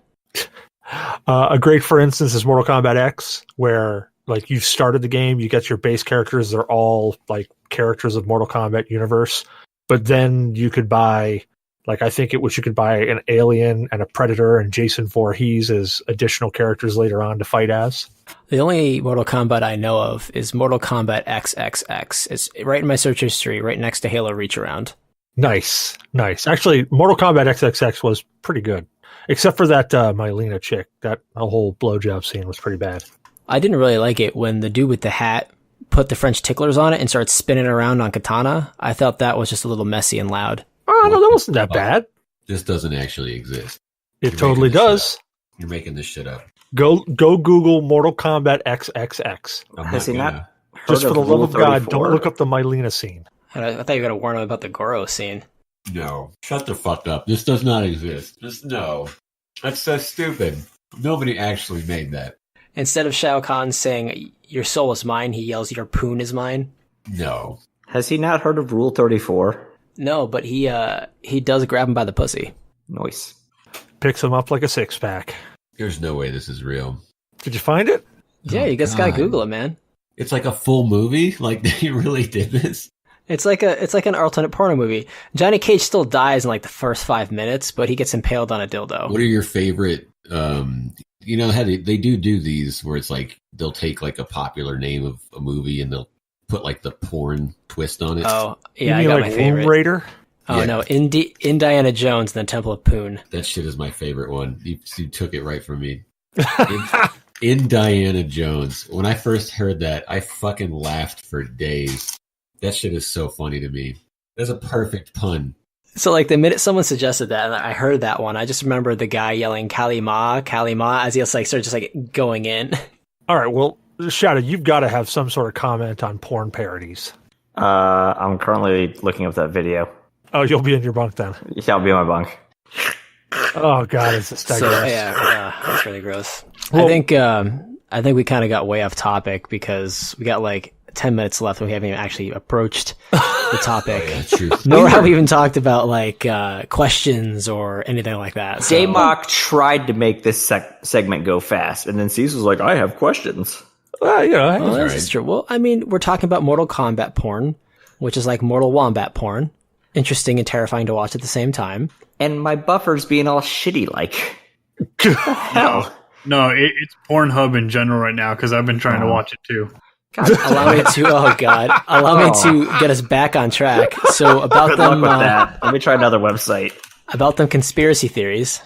A great, for instance, is Mortal Kombat X, where like you've started the game, you get your base characters, they're all like characters of Mortal Kombat universe, but then you could buy, like I think you could buy an Alien and a Predator and Jason Voorhees as additional characters later on to fight as. The only Mortal Kombat I know of is Mortal Kombat XXX. It's right in my search history, right next to Halo Reach Around. Nice. Actually, Mortal Kombat XXX was pretty good, except for that Mylena chick. That whole blowjob scene was pretty bad. I didn't really like it when the dude with the hat put the French ticklers on it and started spinning around on katana, I thought that was just a little messy and loud. Oh, no, that wasn't that bad. This doesn't actually exist. It totally does. You're making this shit up. Go Google Mortal Kombat XXX. Has he not? Just for the love of God, 34? don't look up the Mylena scene. I thought you were going to warn him about the Goro scene. No. Shut the fuck up. This does not exist. Just no. That's so stupid. Nobody actually made that. Instead of Shao Kahn saying, your soul is mine, he yells, your poon is mine. No. Has he not heard of Rule 34? No, but he does grab him by the pussy. Nice. Picks him up like a six-pack. There's no way this is real. Did you find it? Yeah, you just gotta Google it, man. It's like a full movie? Like, they really did this? It's like an alternate porno movie. Johnny Cage still dies in like the first 5 minutes, but he gets impaled on a dildo. What are your favorite, you know how they do these where it's like, they'll take like a popular name of a movie and they'll put like the porn twist on it? Oh, yeah, you mean I got like my favorite. Womb Raider? Oh, Yeah. no, in Diana Jones and the Temple of Poon. That shit is my favorite one. You took it right from me. In Diana Jones. When I first heard that, I fucking laughed for days. That shit is so funny to me. That's a perfect pun. So, like, the minute someone suggested that, and I heard that one, I just remember the guy yelling Kalima, Kalima, as he was like, started just like going in. All right, well, Shadow, you've got to have some sort of comment on porn parodies. I'm currently looking up that video. Oh, you'll be in your bunk then. Yeah, I'll be in my bunk. Oh, God, it's a So, digress. yeah, that's really gross. Well- I think we kind of got way off topic because we got like 10 minutes left and we haven't even actually approached the topic. Yeah, true. Nor have we even talked about like questions or anything like that. So. Damok tried to make this segment go fast, and then Cecil's like, I have questions. Well, you know, Well, That's this is right. true. Well, I mean, we're talking about Mortal Kombat porn, which is like Mortal Wombat porn. Interesting and terrifying to watch at the same time. And my buffer's being all shitty like. Hell. No, it's Pornhub in general right now because I've been trying to watch it too. Allow me to get us back on track. So about Good luck them, with that. Let me try another website. about them conspiracy theories.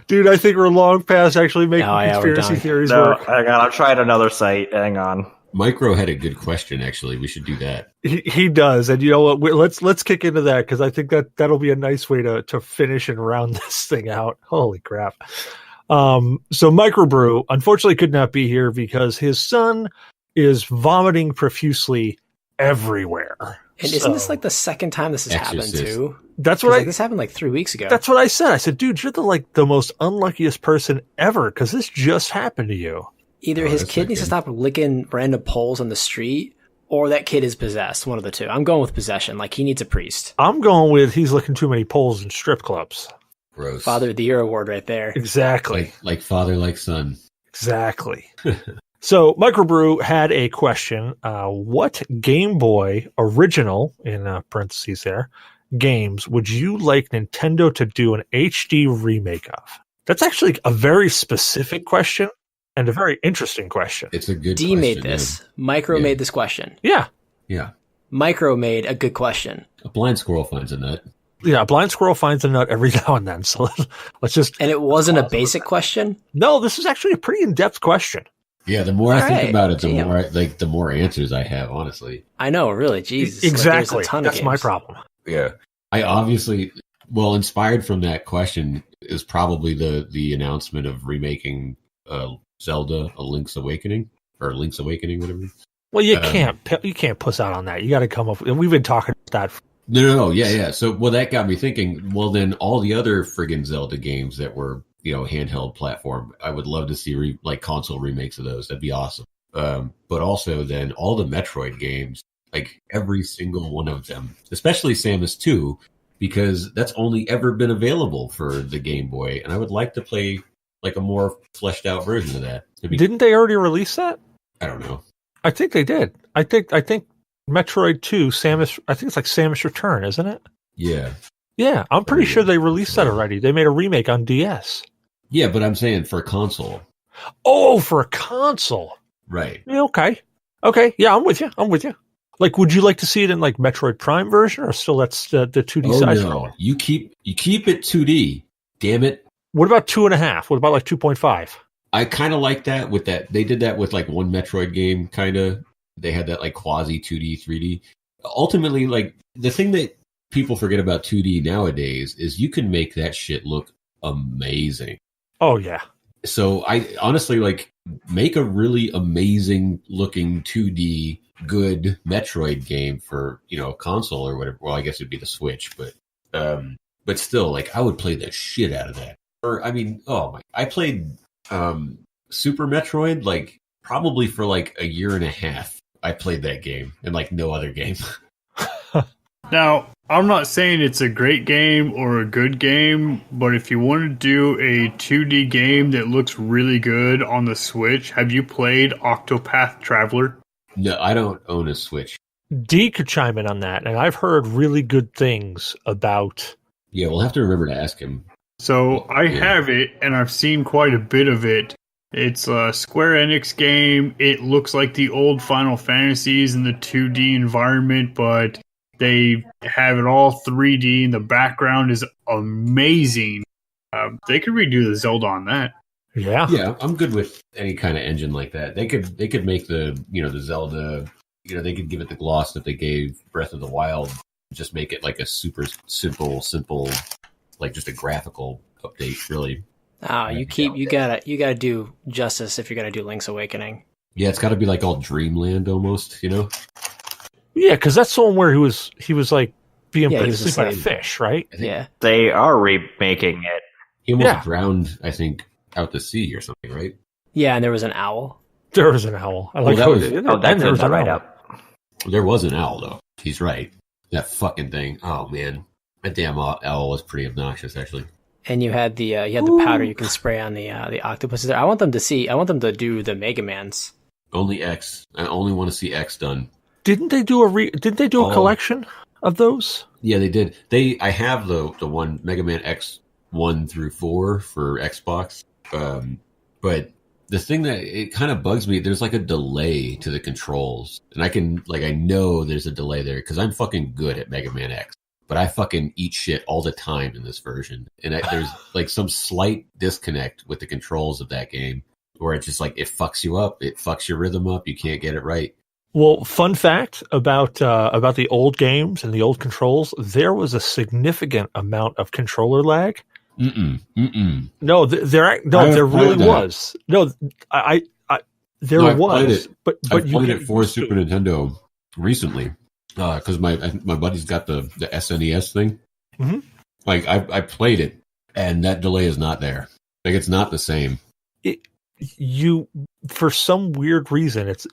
dude, I think we're long past actually making Oh, yeah, we're conspiracy done. theories No, work. hang on. I'm trying another site. Hang on. Micro had a good question, actually. We should do that. He does, and you know what? Let's kick into that because I think that'll be a nice way to finish and round this thing out. Holy crap! So Microbrew unfortunately could not be here because his son is vomiting profusely everywhere. And isn't this like the second time this has happened Exorcist. too? That's 'Cause, what like, this happened like 3 weeks ago. That's what I said. I said, dude, you're the most unluckiest person ever because this just happened to you. Either Oh, his that's kid not needs to good. stop licking random poles on the street, or that kid is possessed. One of the two. I'm going with possession. Like he needs a priest. I'm going with he's looking too many poles in strip clubs. Gross. Father of the Year award right there. Exactly. Like father, like son. Exactly. So Microbrew had a question. What Game Boy original, in parentheses there, games would you like Nintendo to do an HD remake of? That's actually a very specific question and a very interesting question. It's a good D made question, this. Micro Yeah. made this question. Yeah. Yeah. Micro made a good question. A blind squirrel finds a nut. Yeah. Blind squirrel finds a nut every now and then. So let's just. And it wasn't a basic question. No, this is actually a pretty in-depth question. Yeah, the more I All think right. about it, the Damn. more the more answers I have, honestly. I know, really. Jesus. Like, Exactly. there's a ton of That's my games. problem. Yeah. I obviously, inspired from that question is probably the announcement of remaking Zelda: A Link's Awakening or Link's Awakening, whatever. Well, you can't puss out on that. You got to come up. And we've been talking about that. No, yeah. So, that got me thinking. Well, then all the other friggin' Zelda games that were handheld platform, I would love to see console remakes of those. That'd be awesome. But also then all the Metroid games, like every single one of them, especially Samus 2, because that's only ever been available for the Game Boy, and I would like to play like a more fleshed out version of that. Didn't they already release that? I don't know. I think they did. I think Metroid 2, Samus. I think it's like Samus Return, isn't it? Yeah. Yeah, I'm pretty sure they released that already. They made a remake on DS. Yeah, but I'm saying for console. Oh, for a console. Right. Yeah, okay. Yeah, I'm with you. Like, would you like to see it in like Metroid Prime version, or still that's the 2D Oh size? no. You keep it 2D. Damn it. What about 2.5? What about like 2.5? I kind of like that with that. They did that with like one Metroid game, kind of. they had that like quasi 2D, 3D. Ultimately, like the thing that people forget about 2D nowadays is you can make that shit look amazing. Oh yeah. So I honestly like make a really amazing looking 2D good Metroid game for, a console or whatever. Well, I guess it'd be the Switch, but still, like I would play the shit out of that. Or I played Super Metroid like probably for like a year and a half. I played that game and like no other game. Now, I'm not saying it's a great game or a good game, but if you want to do a 2D game that looks really good on the Switch, have you played Octopath Traveler? No, I don't own a Switch. D could chime in on that, and I've heard really good things about... Yeah, we'll have to remember to ask him. So I have it, and I've seen quite a bit of it. It's a Square Enix game. It looks like the old Final Fantasies in the 2D environment, but they have it all 3D, and the background is amazing. They could redo the Zelda on that. Yeah, I'm good with any kind of engine like that. They could make the the Zelda. They could give it the gloss that they gave Breath of the Wild. Just make it like a super simple, like just a graphical update. Really. Oh, you gotta do justice if you're gonna do Link's Awakening. Yeah, it's got to be like all dreamland almost. Yeah, because that's the one where he was like being put he to was sleep by a asleep. fish, right? Yeah. They are remaking it. He almost drowned, I think, out to sea or something, right? Yeah, and there was an owl. There was an owl. I like that how was- That's there was a an right owl. up. There was an owl though. He's right. That fucking thing. Oh man, that damn owl was pretty obnoxious, actually. And you had the powder you can spray on the octopuses. I want them to do the Mega Mans. Only X. I only want to see X done. Didn't they do a collection of those? Yeah, they did. I have the one Mega Man X 1 through 4 for Xbox. But the thing that it kind of bugs me, there's like a delay to the controls, and I know there's a delay there because I'm fucking good at Mega Man X, but I fucking eat shit all the time in this version, and there's like some slight disconnect with the controls of that game where it's just like it fucks you up, it fucks your rhythm up, you can't get it right. Well, fun fact about the old games and the old controls, there was a significant amount of controller lag. No, there really was. No, there was. But I played it for Super Nintendo recently because my buddy's got the SNES thing. Mm-hmm. Like I played it, and that delay is not there. Like it's not the same. You for some weird reason it's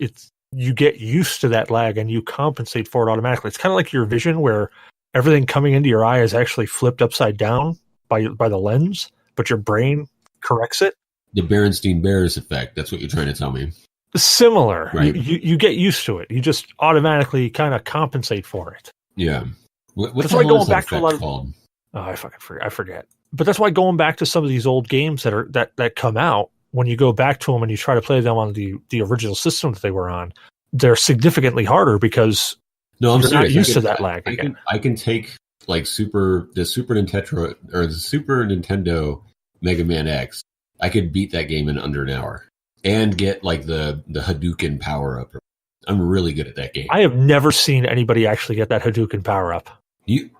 you get used to that lag and you compensate for it automatically. It's kind of like your vision where everything coming into your eye is actually flipped upside down by the lens, but your brain corrects it. The Berenstein Bears effect. That's what you're trying to tell me. Similar. Right. You get used to it. You just automatically kind of compensate for it. Yeah. What That's the why hell going is that back to a lot effect of called? Oh, I forget. But that's why going back to some of these old games that come out, when you go back to them and you try to play them on the original system that they were on, they're significantly harder because I'm you're not serious. used to that lag. I can take like the Super Nintendo Mega Man X. I could beat that game in under an hour and get like the Hadouken power up. I'm really good at that game. I have never seen anybody actually get that Hadouken power up.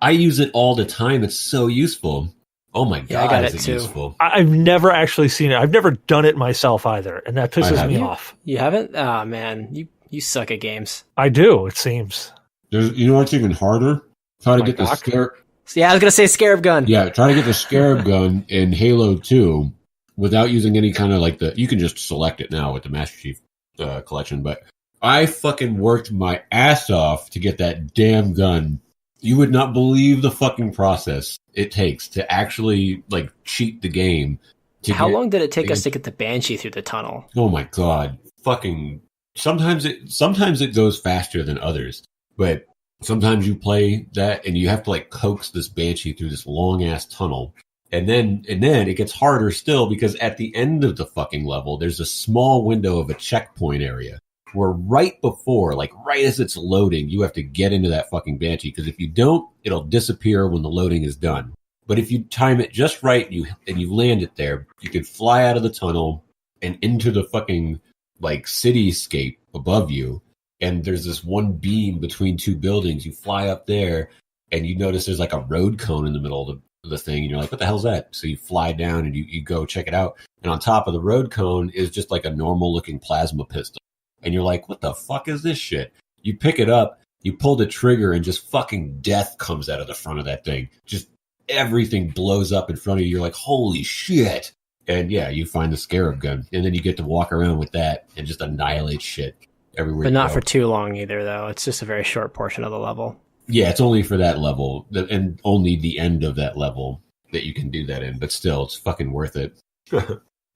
I use it all the time. It's so useful. Oh my god, I got is it it too. useful? I've never actually seen it. I've never done it myself either, and that pisses me off. You haven't? Oh man, you suck at games. I do. It seems. You know what's even harder? Try to get the Scarab. Yeah, I was gonna say Scarab Gun. Yeah, try to get the Scarab Gun in Halo 2 without using any kind of you can just select it now with the Master Chief collection, but I fucking worked my ass off to get that damn gun. You would not believe the fucking process it takes to actually cheat the game. How long did it take us to get the Banshee through the tunnel? Oh my god. Fucking sometimes it goes faster than others. But sometimes you play that and you have to coax this Banshee through this long ass tunnel. And then it gets harder still because at the end of the fucking level there's a small window of a checkpoint area where right before, right as it's loading, you have to get into that fucking Banshee, because if you don't, it'll disappear when the loading is done. But if you time it just right and you land it there, you can fly out of the tunnel and into the fucking cityscape above you, and there's this one beam between two buildings. You fly up there, and you notice there's like a road cone in the middle of the thing, and you're like, what the hell's that? So you fly down and you go check it out, and on top of the road cone is just like a normal looking plasma pistol, and you're like, what the fuck is this shit? You pick it up, you pull the trigger, and just fucking death comes out of the front of that thing. Just everything blows up in front of you. You're like, holy shit. And yeah, you find the Scarab gun, and then you get to walk around with that and just annihilate shit everywhere. But not for too long either, though. It's just a very short portion of the level. Yeah, it's only for that level, and only the end of that level that you can do that in. But still, it's fucking worth it.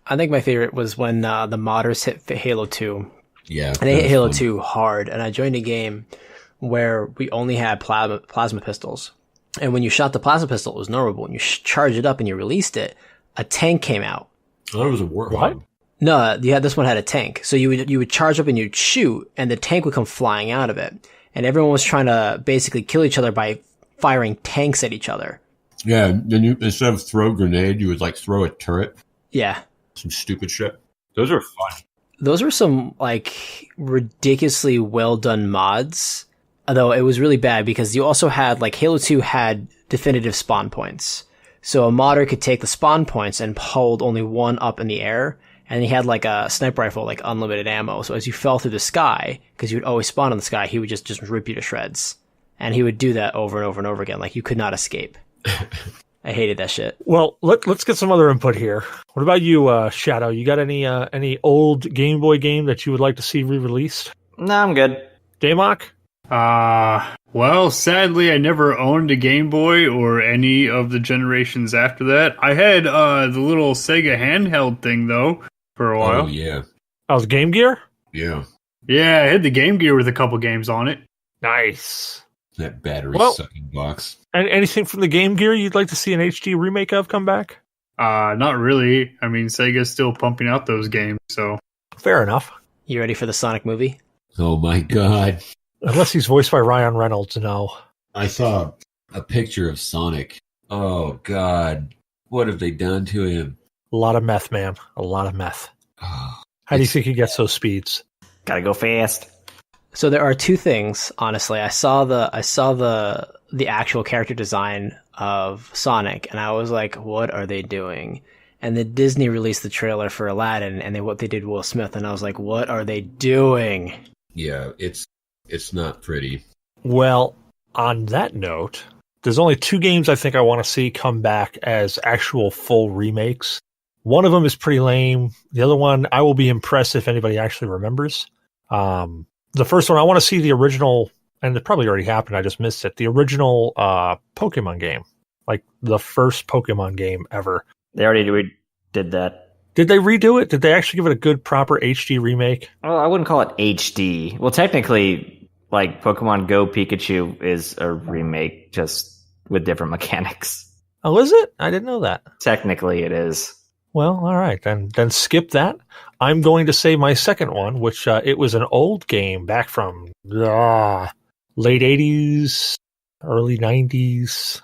I think my favorite was when the modders hit Halo 2. Yeah. And they hit Halo 2 hard, and I joined a game where we only had plasma pistols. And when you shot the plasma pistol, it was normal. But when you charge it up and you released it, a tank came out. Oh, it was a warthog. No, yeah, this one had a tank. So you would charge up and you'd shoot, and the tank would come flying out of it. And everyone was trying to basically kill each other by firing tanks at each other. Yeah, then you, instead of throw a grenade, you would like throw a turret. Yeah. Some stupid shit. Those are fun. Those were some like ridiculously well done mods. Although it was really bad because you also had like Halo 2 had definitive spawn points. So a modder could take the spawn points and hold only one up in the air. And he had like a sniper rifle, like unlimited ammo. So as you fell through the sky, because you would always spawn in the sky, he would just rip you to shreds. And he would do that over and over and over again. Like you could not escape. I hated that shit. Well, let's get some other input here. What about you, Shadow? You got any old Game Boy game that you would like to see re-released? No, I'm good. Damok? Well, sadly, I never owned a Game Boy or any of the generations after that. I had the little Sega handheld thing, though, for a while. Oh, yeah. That was Game Gear? Yeah. Yeah, I had the Game Gear with a couple games on it. Nice. That battery-sucking box. And anything from the Game Gear you'd like to see an HD remake of come back? Not really. I mean, Sega's still pumping out those games, so... Fair enough. You ready for the Sonic movie? Oh, my God. Unless he's voiced by Ryan Reynolds, no. I saw a picture of Sonic. Oh, God. What have they done to him? A lot of meth, man. A lot of meth. Oh, How do you think he gets those speeds? Gotta go fast. So there are two things, honestly. I saw the actual character design of Sonic, and I was like, what are they doing? And then Disney released the trailer for Aladdin, and what they did Will Smith, and I was like, what are they doing? yeah, it's not pretty. Well, on that note, there's only two games I think I want to see come back as actual full remakes. One of them is pretty lame. The other one, I will be impressed if anybody actually remembers. The first one, I want to see the original, and it probably already happened, I just missed it, the original Pokemon game. Like, the first Pokemon game ever. They already did that. Did they redo it? Did they actually give it a good, proper HD remake? Well, I wouldn't call it HD. Well, technically, like, Pokemon Go Pikachu is a remake, just with different mechanics. Oh, is it? I didn't know that. Technically, it is. Well, all right, then skip that. I'm going to say my second one, which it was an old game back from late 80s, early 90s.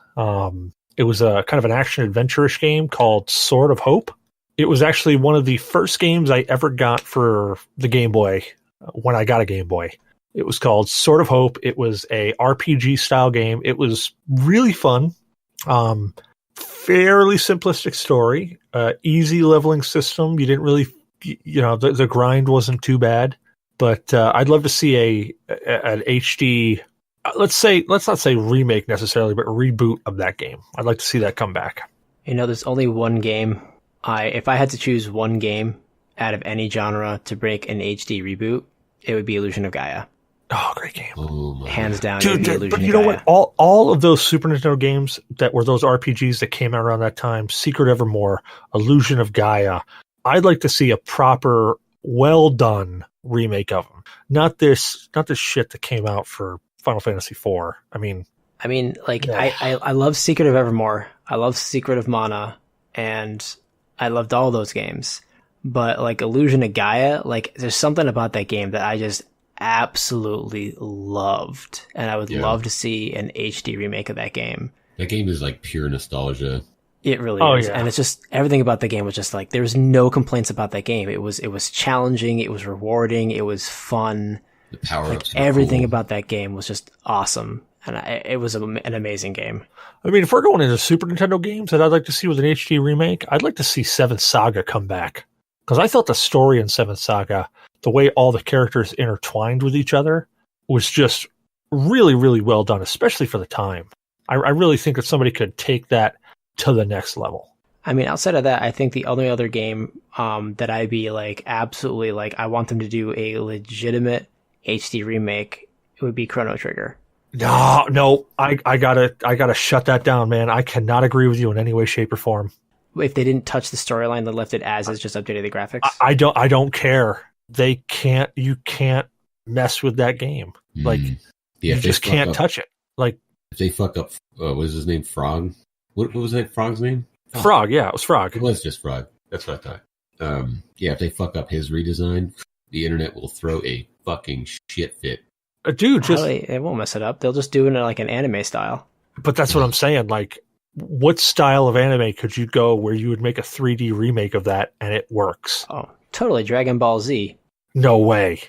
It was a kind of an action-adventure-ish game called Sword of Hope. It was actually one of the first games I ever got for the Game Boy when I got a Game Boy. It was called Sword of Hope. It was a RPG-style game. It was really fun. Fairly simplistic story. Easy leveling system. You didn't really, the grind wasn't too bad. But I'd love to see an HD... let's not say remake necessarily, but reboot of that game. I'd like to see that come back. There's only one game. If I had to choose one game out of any genre to break an HD reboot, it would be Illusion of Gaia. Oh, great game. Oh, Hands down. Dude, but you know what? All of those Super Nintendo games that were those RPGs that came out around that time, Secret Evermore, Illusion of Gaia, I'd like to see a proper, well-done remake of them. Not this shit that came out for Final Fantasy IV. I mean, yeah. I love Secret of Evermore. I love Secret of Mana, and I loved all those games. But like Illusion of Gaia, like there's something about that game that I just absolutely loved, and I would love to see an HD remake of that game. That game is like pure nostalgia. It really is. Yeah. And it's just everything about the game was just like there's no complaints about that game. It was challenging, it was rewarding, it was fun. The power-ups. Everything about that game was just awesome. And it was an amazing game. I mean, if we're going into Super Nintendo games that I'd like to see with an HD remake, I'd like to see Seventh Saga come back. Because I thought the story in Seventh Saga, the way all the characters intertwined with each other, was just really, really well done, especially for the time. I really think that somebody could take that to the next level. I mean, outside of that, I think the only other game that I'd be like absolutely like I want them to do a legitimate HD remake, it would be Chrono Trigger. No, I gotta shut that down, man. I cannot agree with you in any way, shape, or form. If they didn't touch the storyline, they left it as is, just updated the graphics. I don't care. You can't mess with that game. Like you just can't touch it. Like if they fuck up, what was his name? Frog. What was that frog's name? Frog. Yeah, it was Frog. It was just Frog. That's what I thought. Yeah, if they fuck up his redesign, the internet will throw a fucking shit fit. Dude, it won't mess it up. They'll just do it in like an anime style. But that's what I'm saying. Like, what style of anime could you go where you would make a 3D remake of that and it works? Oh, totally. Dragon Ball Z. No way.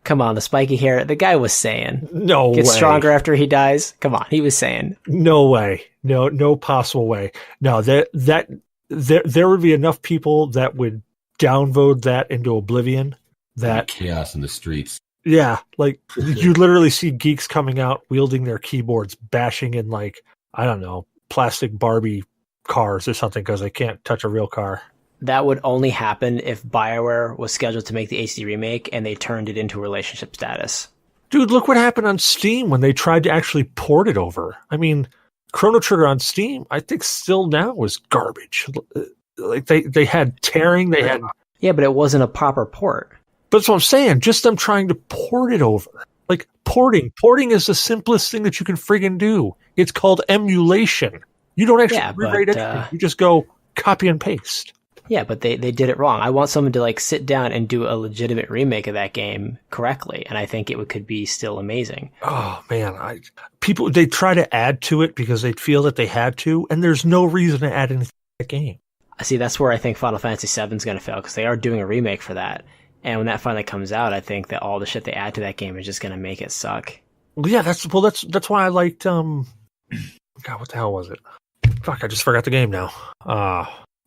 Come on, the spiky hair. The guy was saying. No way. Gets stronger after he dies. Come on, he was saying. No way. No possible way. No, there would be enough people that would downvote that into oblivion. That chaos in the streets. Yeah, like you literally see geeks coming out wielding their keyboards, bashing in like, I don't know, plastic Barbie cars or something because they can't touch a real car. That would only happen if BioWare was scheduled to make the HD remake and they turned it into relationship status. Dude, look what happened on Steam when they tried to actually port it over. I mean, Chrono Trigger on Steam, I think still now is garbage. Like they had tearing, Yeah, but it wasn't a proper port. But that's what I'm saying. Just them trying to port it over. Like porting. Porting is the simplest thing that you can friggin' do. It's called emulation. You don't actually rewrite anything. You just go copy and paste. Yeah, but they did it wrong. I want someone to like sit down and do a legitimate remake of that game correctly, and I think it could be still amazing. Oh man, people they try to add to it because they feel that they had to, and there's no reason to add anything to that game. See, that's where I think Final Fantasy VII is going to fail because they are doing a remake for that. And when that finally comes out, I think that all the shit they add to that game is just going to make it suck. Well, yeah, that's why I liked God, what the hell was it? Fuck, I just forgot the game now.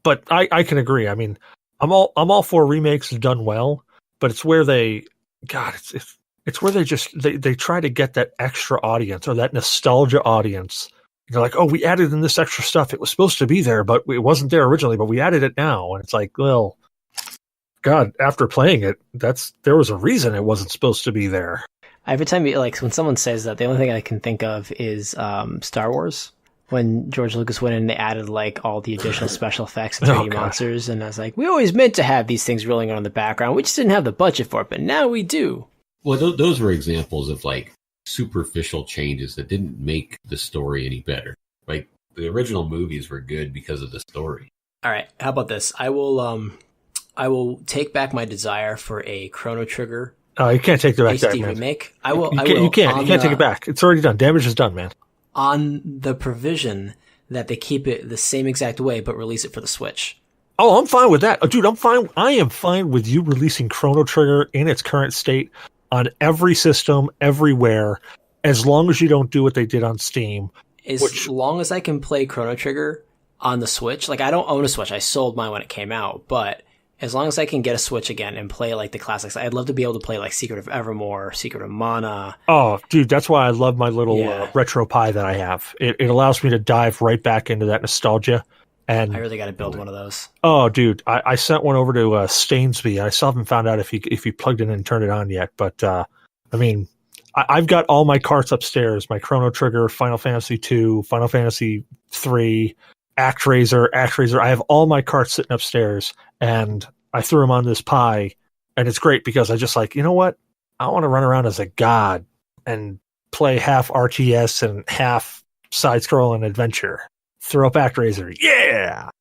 But I can agree. I mean, I'm all for remakes done well, but it's where it's where they try to get that extra audience or that nostalgia audience. They're like, oh, we added in this extra stuff. It was supposed to be there, but it wasn't there originally, but we added it now. And it's like, well, God, after playing it, there was a reason it wasn't supposed to be there. Every time when someone says that, the only thing I can think of is Star Wars. When George Lucas went in and they added like all the additional special effects and 3D monsters, and I was like, we always meant to have these things rolling on in the background. We just didn't have the budget for it, but now we do. Well, those were examples of like superficial changes that didn't make the story any better. Like the original movies were good because of the story. All right, how about this? I will take back my desire for a Chrono Trigger. Oh, you can't take it back. HD remake. I will. You can't take it back. It's already done. Damage is done, man. On the provision that they keep it the same exact way, but release it for the Switch. Oh, I'm fine with that. Oh, dude, I'm fine. I am fine with you releasing Chrono Trigger in its current state on every system, everywhere, as long as you don't do what they did on Steam. As long as I can play Chrono Trigger on the Switch. Like, I don't own a Switch. I sold mine when it came out, but as long as I can get a Switch again and play like the classics, I'd love to be able to play like Secret of Evermore, Secret of Mana. Oh, dude, that's why I love my little retro Pi that I have. It allows me to dive right back into that nostalgia. And I really got to build one of those. Oh, dude, I sent one over to Stainsby. I still haven't found out if he plugged it in and turned it on yet. But I mean, I've got all my carts upstairs: my Chrono Trigger, Final Fantasy 2, Final Fantasy 3. ActRaiser. I have all my carts sitting upstairs, and I threw them on this Pi, and it's great because I just like, you know what? I want to run around as a god and play half RTS and half side-scrolling adventure. Throw up ActRaiser. Yeah!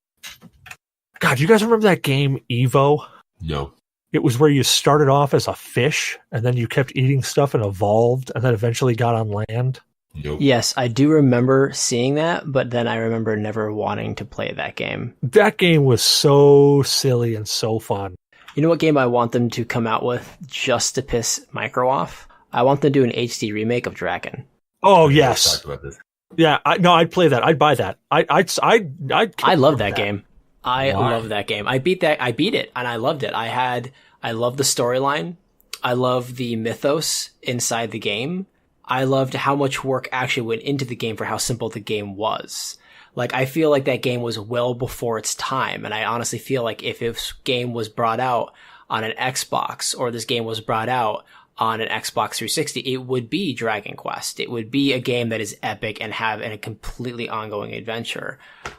God, you guys remember that game, Evo? No. It was where you started off as a fish, and then you kept eating stuff and evolved, and then eventually got on land. Nope. Yes, I do remember seeing that, but then I remember never wanting to play that game. That game was so silly and so fun. You know what game I want them to come out with just to piss Micro off? I want them to do an HD remake of Dragon. Oh We yes, talked about this. yeah. I'd play that. I'd buy that. I love that game. I Why? love that game. I beat it, and I loved it. I love the storyline. I love the mythos inside the game. I loved how much work actually went into the game for how simple the game was. Like, I feel like that game was well before its time, and I honestly feel like if this game was brought out on an Xbox, or this game was brought out on an Xbox 360, it would be Dragon Quest. It would be a game that is epic and have a completely ongoing adventure.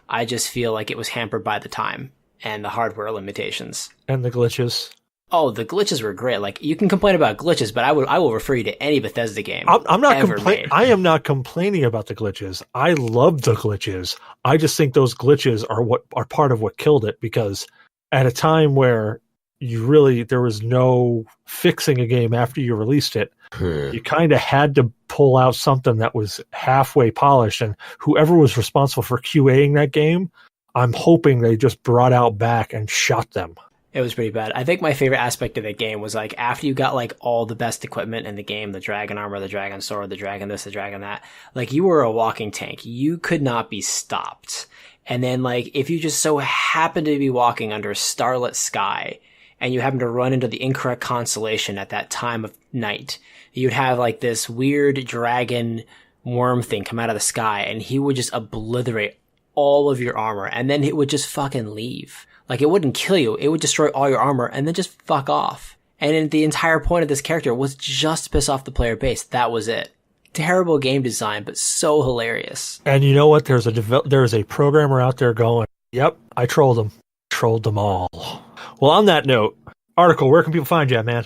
I just feel like it was hampered by the time and the hardware limitations. and the glitches. Oh, the glitches were great. Like, you can complain about glitches, but I will refer you to any Bethesda game. I'm not ever complaining. made. I am not complaining about the glitches. I love the glitches. I just think those glitches are part of what killed it, because at a time where there was no fixing a game after you released it, you kind of had to pull out something that was halfway polished, and whoever was responsible for QAing that game, I'm hoping they just brought out back and shot them. It was pretty bad. I think my favorite aspect of the game was, like, after you got, like, all the best equipment in the game, the dragon armor, the dragon sword, the dragon this, the dragon that, like, you were a walking tank. You could not be stopped. And then, like, if you just so happened to be walking under a starlit sky and you happened to run into the incorrect constellation at that time of night, you'd have, like, this weird dragon worm thing come out of the sky, and he would just obliterate all of your armor, and then it would just fucking leave. Like, it wouldn't kill you. It would destroy all your armor and then just fuck off. And then the entire point of this character was just to piss off the player base. That was it. Terrible game design, but so hilarious. And you know what? There's a programmer out there going, yep, I trolled them. Trolled them all. Well, on that note, Article, where can people find you at, man?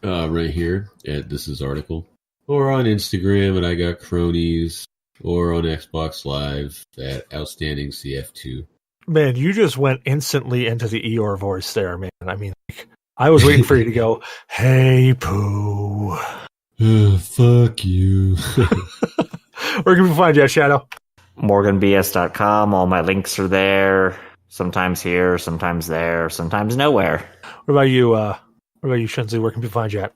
Right here at This Is Article. Or on Instagram at I Got Cronies. Or on Xbox Live at Outstanding CF2. Man, you just went instantly into the Eeyore voice there, man. I mean, I was waiting for you to go, hey, Pooh. Fuck you. Where can we find you at, Shadow? MorganBS.com. All my links are there. Sometimes here, sometimes there, sometimes nowhere. What about you, Shinzu? Where can people find you at?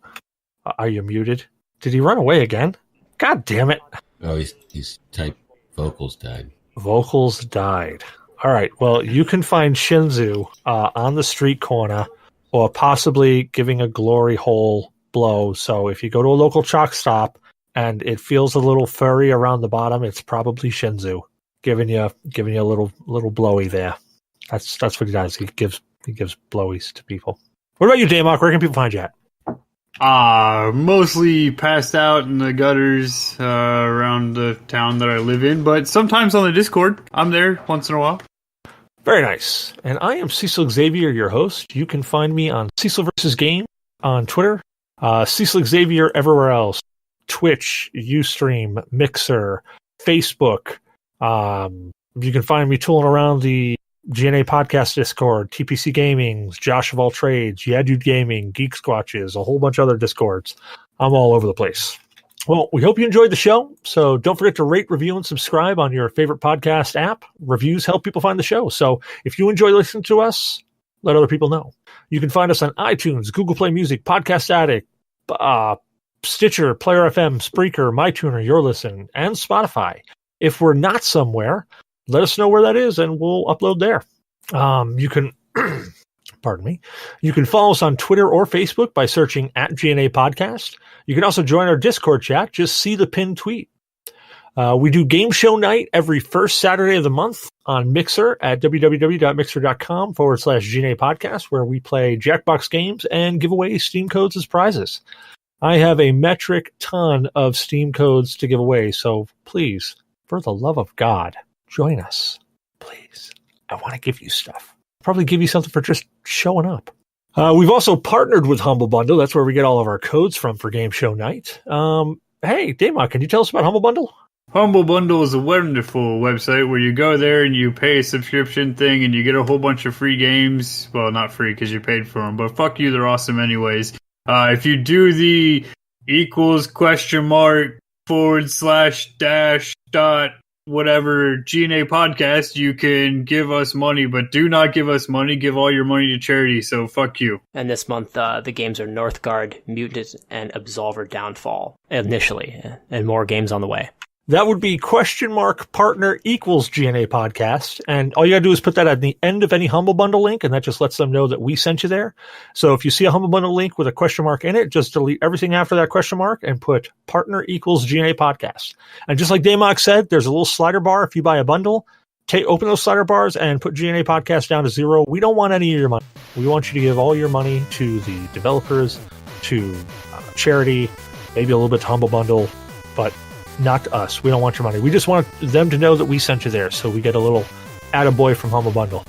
Are you muted? Did he run away again? God damn it. Oh, he's typed vocals died. Vocals died. All right. Well, you can find Shinzu on the street corner, or possibly giving a glory hole blow. So if you go to a local chalk stop and it feels a little furry around the bottom, it's probably Shinzu giving you a little blowy there. That's what he does. He gives blowies to people. What about you, Damok? Where can people find you at? Mostly passed out in the gutters around the town that I live in, but sometimes on the Discord. I'm there once in a while. Very nice. And I am Cecil Xavier, your host. You can find me on Cecil vs. Game on Twitter, Cecil Xavier everywhere else, Twitch, Ustream, Mixer, Facebook. You can find me tooling around the G.N.A. podcast Discord, TPC Gaming, Josh of All Trades, Yeah Dude Gaming, Geek Squatches, a whole bunch of other Discords. I'm all over the place. Well, we hope you enjoyed the show. So don't forget to rate, review, and subscribe on your favorite podcast app. Reviews help people find the show. So if you enjoy listening to us, let other people know. You can find us on iTunes, Google Play Music, Podcast Addict, Stitcher, Player FM, Spreaker, MyTuner, Your Listen, and Spotify. If we're not somewhere, let us know where that is, and we'll upload there. You can, pardon me, you can follow us on Twitter or Facebook by searching at G.N.A. Podcast. You can also join our Discord chat. Just see the pinned tweet. We do game show night every first Saturday of the month on Mixer at www.mixer.com/G.N.A. Podcast, where we play Jackbox games and give away Steam codes as prizes. I have a metric ton of Steam codes to give away, so please, for the love of God, join us, please. I want to give you stuff. Probably give you something for just showing up. We've also partnered with Humble Bundle. That's where we get all of our codes from for Game Show Night. Hey, Damok, can you tell us about Humble Bundle? Humble Bundle is a wonderful website where you go there and you pay a subscription thing and you get a whole bunch of free games. Well, not free because you paid for them, but fuck you, they're awesome anyways. If you do the =?/ / whatever G.N.A. podcast, you can give us money, but do not give us money. Give all your money to charity, so fuck you. And this month, the games are Northgard, Mutant, and Absolver Downfall initially, and more games on the way. That would be $partner equals G.N.A. podcast. And all you gotta do is put that at the end of any Humble Bundle link, and that just lets them know that we sent you there. So if you see a Humble Bundle link with a question mark in it, just delete everything after that question mark and put partner equals G.N.A. podcast. And just like Damok said, there's a little slider bar if you buy a bundle. Open those slider bars and put G.N.A. podcast down to 0. We don't want any of your money. We want you to give all your money to the developers, to charity, maybe a little bit to Humble Bundle, but not to us. We don't want your money. We just want them to know that we sent you there, so we get a little attaboy from Humble Bundle.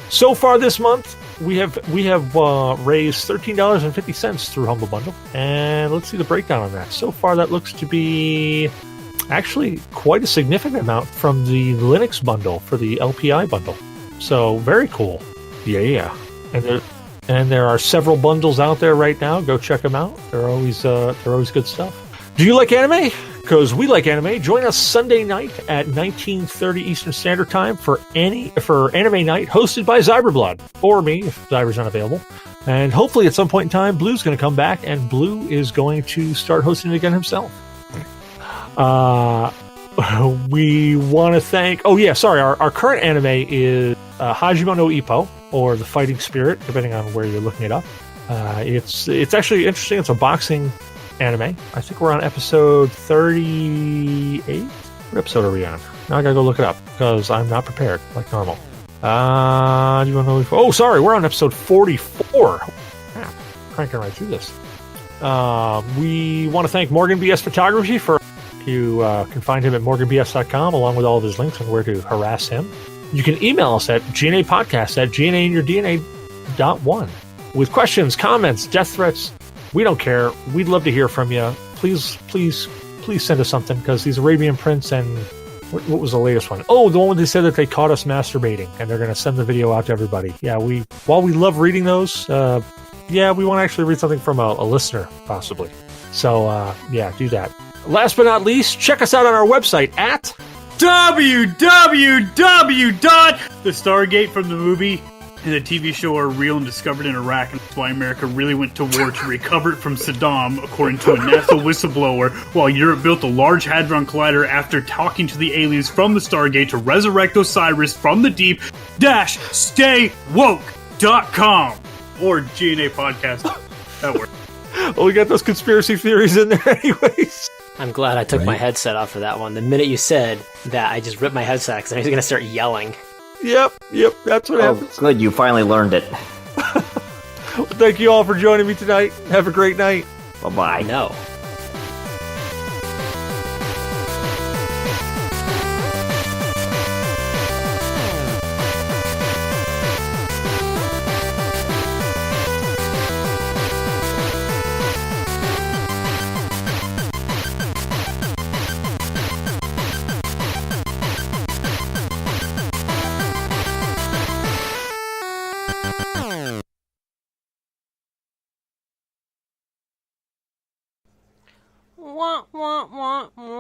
So far this month, we have raised $13.50 through Humble Bundle, and let's see the breakdown on that. So far, that looks to be actually quite a significant amount from the Linux bundle for the LPI bundle. So very cool. Yeah. And there are several bundles out there right now. Go check them out. They're always good stuff. Do you like anime? Because we like anime. Join us Sunday night at 19:30 Eastern Standard Time for Anime Night, hosted by Zyberblood, or me if Zyber's unavailable. And hopefully at some point in time, Blue's going to come back, and Blue is going to start hosting it again himself. We want to thank... Oh yeah, sorry. Our current anime is Hajime no Ippo, or The Fighting Spirit, depending on where you're looking it up. It's actually interesting. It's a boxing anime. I think we're on episode 38. What episode are we on? Now I gotta go look it up because I'm not prepared like normal. Do you want to know? Oh, sorry, we're on episode 44. Cranking right through this. We want to thank Morgan BS Photography for. You can find him at morganbs.com along with all of his links on where to harass him. You can email us at gnaPodcast@gnainyourdna.1 with questions, comments, death threats. We don't care. We'd love to hear from you. Please send us something, because these Arabian Prince and what was the latest one? Oh, the one where they said that they caught us masturbating and they're going to send the video out to everybody. Yeah, while we love reading those, we want to actually read something from a listener, possibly. So, do that. Last but not least, check us out on our website at The Stargate from the movie and the TV show are real and discovered in Iraq, and that's why America really went to war to recover it from Saddam, according to a NASA whistleblower, while Europe built a Large Hadron Collider after talking to the aliens from the Stargate to resurrect Osiris from the deep. -staywoke.com or G.N.A. podcast. That works. Well, we got those conspiracy theories in there anyways. I'm glad I took my headset off for that one. The minute you said that, I just ripped my headset because I was going to start yelling. Yep, that's what happens. Good, you finally learned it. Well, thank you all for joining me tonight. Have a great night. Bye-bye. No. Wah, wah, wah, wah.